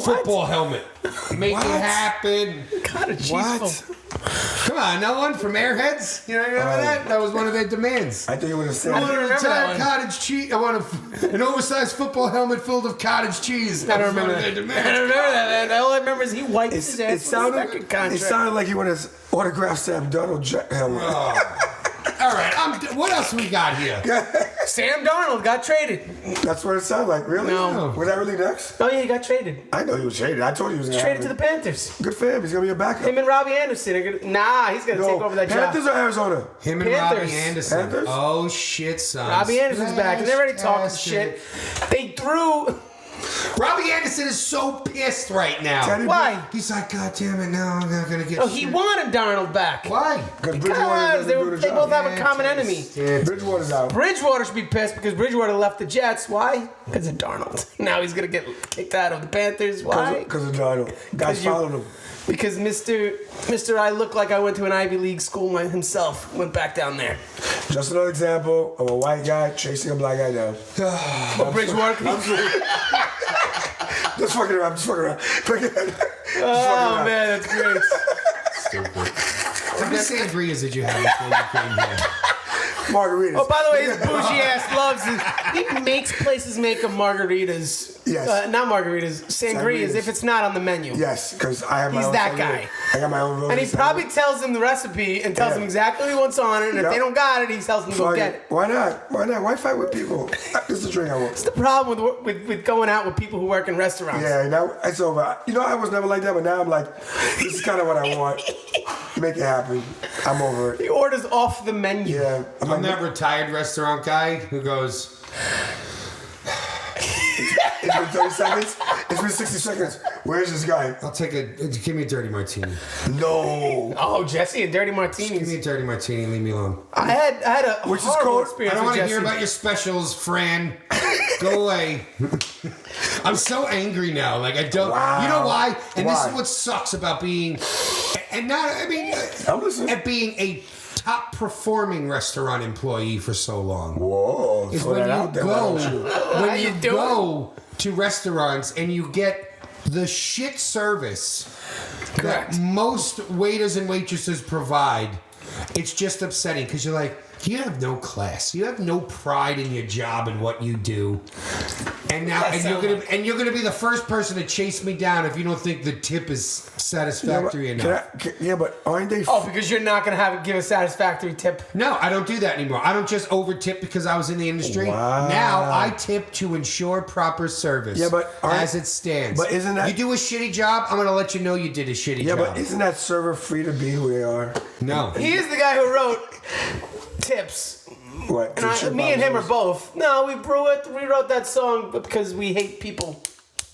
football helmet. Make What? it happen. Cottage cheese. What? Full. Come on, no one from Airheads? You know, remember that? That was one of their demands. I think you would have said. I want an remember that entire one. cottage cheese. I want an oversized football helmet filled of cottage cheese. I don't remember That that. was one of their I don't demands. remember that. Man. All I remember is he wiped his ass. It sounded. with his record contract. It sounded like he wanted his autograph Sam Donald helmet. All right, what else we got here? Sam Darnold got traded. That's what it sounded like. Really? No. Was that really next? Oh yeah, he got traded. I know he was traded. I told you he was Traded to the Panthers. Good for him. He's gonna be a backup. Him and Robbie Anderson are gonna. Nah, he's gonna take over that Panthers job. or Arizona? Him and Panthers. Robbie Anderson. Panthers? Oh shit, son. Robbie Anderson's back, and they're already talking Fantastic. shit. They threw. Robbie Anderson is so pissed right now. Teddy Why? He's like, God damn it, now I'm not gonna get. Oh, he shit." wanted Darnold back. Why? Because Because they both have a common enemy. Bridgewater's out. Bridgewater should be pissed because Bridgewater left the Jets. Why? Because of Darnold. Now he's gonna get kicked out of the Panthers. Why? Because of Donald. Guys you- followed him. Because Mr. I look like I went to an Ivy League school himself went back down there. Just another example of a white guy chasing a black guy down. But Bridgewater. Just fucking around. Just fucking around. Oh man, that's great. How many sangrias did you have before you came here? Margaritas. Oh, by the way, his bougie ass loves it. He makes places make him margaritas. Yes. Not margaritas, sangrias, Sangrias. if it's not on the menu. Yes, because I have my He's own. that sangria. guy. I got my own. And he rosé probably sangria. tells them the recipe and tells Yeah. them exactly what he wants on it. And if Yep. they don't got it, he tells them to go Fuck get it. it. Why not? Why not? Why fight with people? This is the drink I want. The problem with going out with people who work in restaurants. Yeah, now it's over. You know, I was never like that, but now I'm like, this is kind of what I want. Make it happen. I'm over it. He orders off the menu. Yeah. I'm like, that retired restaurant guy who goes, It's been 30 seconds. It's been 60 seconds. Where's this guy? give me a dirty martini. No. Oh, Jesse and Dirty Give me Martinis. a dirty martini and leave me alone. I had a Which is horrible called- I experience don't with want to Jesse. hear about your specials, Fran. Go away. I'm so angry now. Like, I don't. Wow. You know why? And this Why? is what sucks about being. And not, I mean, I'm listening. at being a top performing restaurant employee for so long. Whoa. Is Throw when that you out there. go, why don't you? when you you doing? go to restaurants and you get the shit service Correct. that most waiters and waitresses provide. It's just upsetting because you're like, you have no class. You have no pride in your job and what you do. And now, and you're gonna be the first person to chase me down if you don't think the tip is satisfactory enough. Yeah, but aren't they? Oh, because you're not going to give a satisfactory tip. No, I don't do that anymore. I don't just over tip because I was in the industry. Wow. Now I tip to ensure proper service. Yeah, but as it stands. but isn't that- you do a shitty job? I'm gonna let you know you did a shitty Yeah, job. but isn't that server free to be who they are? No. He is the guy who wrote tips. What? And me and him are both. No, we rewrote that song because we hate people.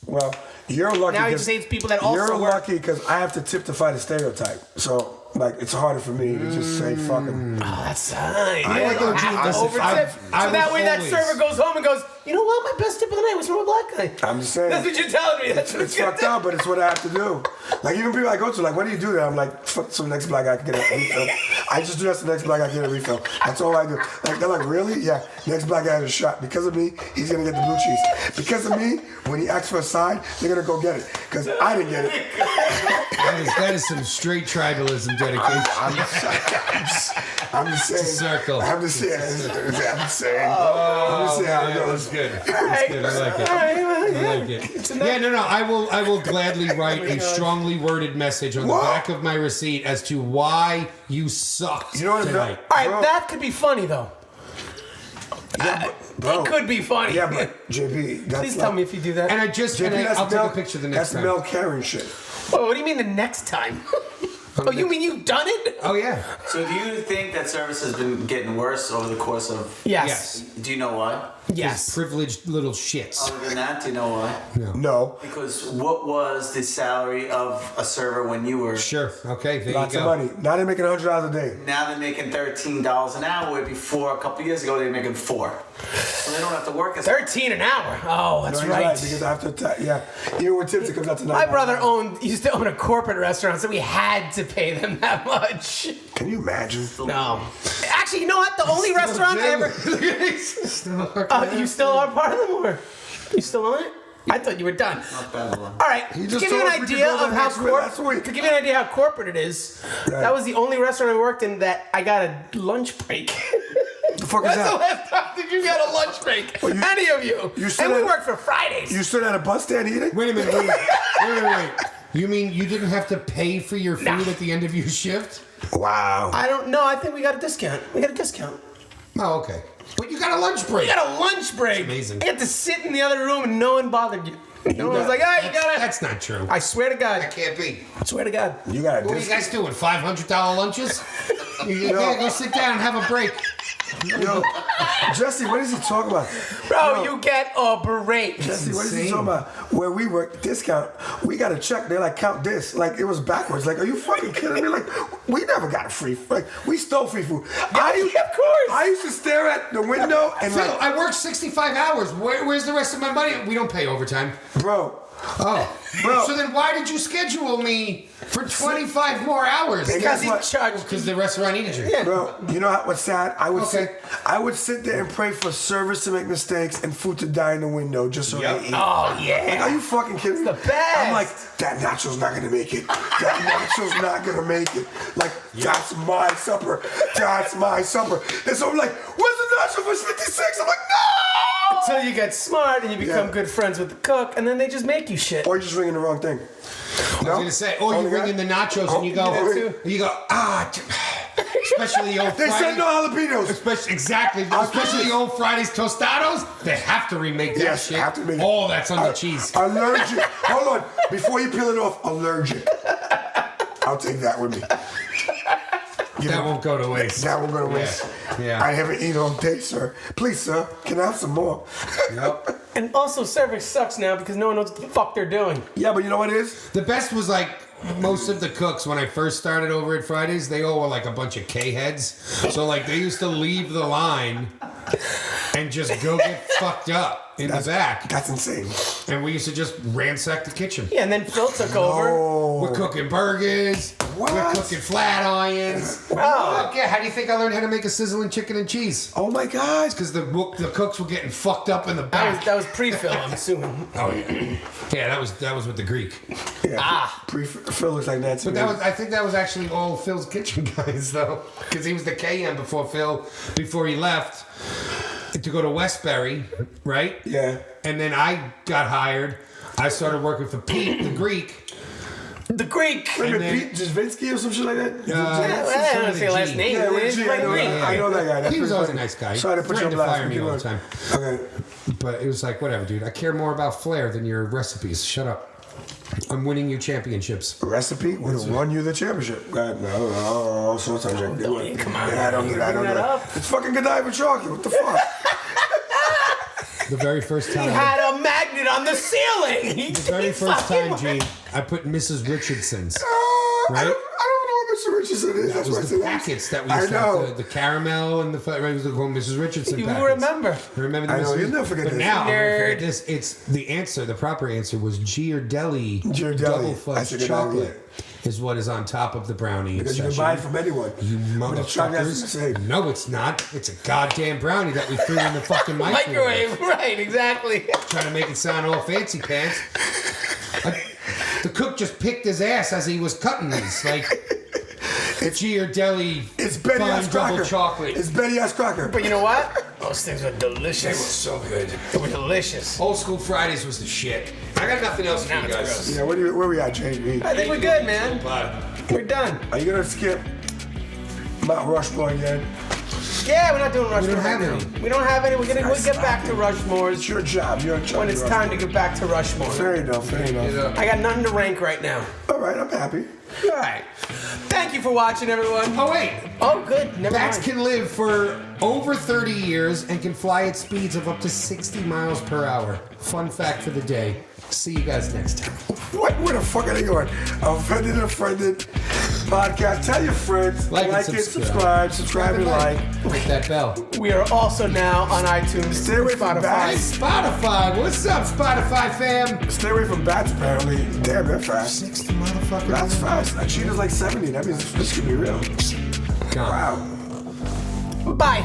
Well, you're lucky. Now he 'cause just hates people that also You're work. lucky because I have to tip to fight a stereotype. So, like, it's harder for me to just say fuck him. Oh, that's fine. I Yeah, go you to- have to listen, over I- tip. I So that was way that always- server goes home and goes, you know what? My best tip of the night was from a black guy. I'm just saying. That's what you're telling me. That's what It's you're fucked up, but it's what I have to do. Like, even people I go to, like, when do you do that? I'm like, fuck, so the next black guy can get a refill. I just do that so the next black guy can get a refill. That's all I do. Like, they're like, really? Yeah, next black guy has a shot. Because of me, he's gonna get the blue cheese. Because of me, when he asks for a side, they're gonna go get it. Because I didn't get it. That is some straight tribalism dedication. I'm just saying. circle. I'm just saying. I'm just saying how it goes. good. That's good. I like it. All right, well, I like it. Yeah, no. I will gladly write a strongly worded message on the What? back of my receipt as to why you sucked You know what? tonight. All right, Bro. that could be funny though. Bro. It could be funny. Yeah, but JP, that's Please tell me if you do that. And I just, JP, that's I'll take Mel, a picture the next that's time. Mel Karen shit. Oh, what do you mean the next time? Oh, you mean you've done it? Oh yeah. So do you think that service has been getting worse over the course of? Yes. Do you know why? Yes. Privileged little shits. Other than that, do you know why? No. Because what was the salary of a server when you were? Sure. Okay. There Lots you of go. money. Now they're making $100 a day. Now they're making $13 an hour. Where before a couple years ago they were making $4. So they don't have to work as 13 an hour. Oh, that's No, he's right. Because after yeah, even with tips, it comes out to $9. My brother used to own a corporate restaurant, so we had to pay them that much. Can you imagine? No. Actually, you know what? The only restaurant I ever. You still are part of them, or you still on it? I thought you were done. Not bad. All right. To just give you told an us we could idea go of there how next week, last week. to give you an idea how corporate it is, that was the only restaurant I worked in that I got a lunch break. The fuck is When's the that? last time did you get a lunch break? Well, Any of you? you still And we have- worked for Fridays. You stood at a bus stand eating? Wait a minute. Wait. You mean you didn't have to pay for your food at the end of your shift? Wow. I don't know. I think we got a discount. We got a discount. Oh, okay. But you got a lunch break. We got a lunch break. That's amazing. I had to sit in the other room and no one bothered you. No one was like, you gotta. That's not true. I swear to God. That can't be. I swear to God. You got a What are you guys doing? $500 lunches? You gotta go sit down and have a break. Yo, Jesse, what is he talking about? Bro, Yo, you get a break. Jesse, what is he insane. talking about? Where we work, discount. We got a check. They're like, count this. Like, it was backwards. Like, are you fucking kidding me? Like, we never got free. Like, we stole free food. of course. I used to stare at the window and Phil, like, I work 65 hours. Where's the rest of my money? We don't pay overtime. bro, Oh. Bro. So then why did you schedule me for 25 more hours? Because he what? charged. Because the restaurant needed you. Yeah. bro, you know what's sad? I would Okay. sit there and pray for service to make mistakes and food to die in the window just so Yep. they eat. Oh, Like, yeah. are you fucking kidding me? It's the best. I'm like, that nacho's not gonna make it. That nacho's not gonna make it. Like, that's my supper. That's my supper. And so I'm like, where's the nacho for 56? I'm like, no! Until you get smart and you become Yeah. good friends with the cook, and then they just make you shit. Or you're just ringing the wrong thing. I was gonna say, or you bring in the nachos and you go, especially the old They Friday. said no jalapenos. Exactly. Especially the old Fridays tostados. They have to remake that Yes, shit. have to make it. All that's on the cheese. Allergic. Hold on. Before you peel it off, allergic. I'll take that with me. That won't go to waste. That will go to waste. Yeah. I haven't eaten all day, sir. Please, sir, can I have some more? Yep. And also, service sucks now because no one knows what the fuck they're doing. Yeah, but you know what it is? The best was like most of the cooks when I first started over at Fridays, they all were like a bunch of K-heads. So like they used to leave the line and just go get fucked up in the back. That's insane. And we used to just ransack the kitchen. Yeah, and then Phil took over. Oh. We're cooking burgers. What? We're cooking flat irons. Oh. Yeah, how do you think I learned how to make a sizzling chicken and cheese? Oh my God. Because the cooks were getting fucked up in the back. That was pre-Phil, I'm assuming. Oh yeah, yeah. That was with the Greek. Yeah. Phil looks like that too. But I think that was actually all Phil's kitchen guys though, because he was the KM before he left to go to Westbury, right? Yeah. And then I got hired. I started working for Pete, the Greek. The Greek. Wait a and minute, Pete Javinsky or some shit like that? Yeah, well, I don't say last G. name. Yeah, with It's G, like I know, Greek. I know that guy. That's He was pretty always a funny. nice guy. Sorry to put you on Threatened to blast. fire me all the time. Okay. But it was like, whatever, dude. I care more about flair than your recipes. Shut up. I'm winning you championships. A recipe would have won you the championship. God, no, sometimes I can do it. Come on. Yeah, I don't do that. I don't do Bring that that. up. It's fucking Godiva chocolate. What the fuck? The very first He time. had a magnet on the ceiling. The very first time, Gene, I put Mrs. Richardson's. I Right? don't know what Mr. Richardson is. That That's what I was the said. packets that we I used to have, know. the caramel and the it was called Mrs. Richardson You packets. remember. I remember the I know, Mrs. you'll never forget But this. now, I'll never Nerd. forget this. It's the answer. The proper answer was Ghirardelli Ghirardelli. double That's a fudge good chocolate is what is on top of the brownie. Because you can session. buy it from anyone. You But the chocolate has to say, motherfuckers. No, it's not. It's a goddamn brownie that we threw in the fucking microwave. Microwave, right, exactly. Trying to make it sound all fancy pants. The cook just picked his ass as he was cutting these. Like, it's Ghirardelli it's Betty fine Ass double Crocker. chocolate. It's Betty Ass Crocker. But you know what? Those things were delicious. so good. They were delicious. Old school Fridays was the shit. I got nothing else for Now you it's guys. gross. Yeah, where we at, JB? I think we're good, man. Bye. We're done. Are you gonna skip Mount Rushmore again? Yeah, we're not doing Rushmore. don't have right any. now. We don't have any. We'll get back to Rushmore's It's your job. You're in charge. when it's of time to Rushmore. get back to Rushmore. Fair enough. Fair enough. I got nothing to rank right now. All right, I'm happy. All right. Thank you for watching, everyone. Oh, wait. Oh, good. Never Bats mind. can live for over 30 years and can fly at speeds of up to 60 miles per hour. Fun fact for the day. See you guys next time. What? Where the fuck are they going? Unfriended podcast. Tell your friends. Like and it, subscribe. subscribe and like. Hit that bell. We are also now on iTunes, Stay away from Spotify. bats. Spotify. What's up, Spotify fam? Stay away from bats, apparently. Damn, they're fast. 60 motherfuckers. That's fast. A cheetah's like 70. That means this could be real. Come. Wow. Bye.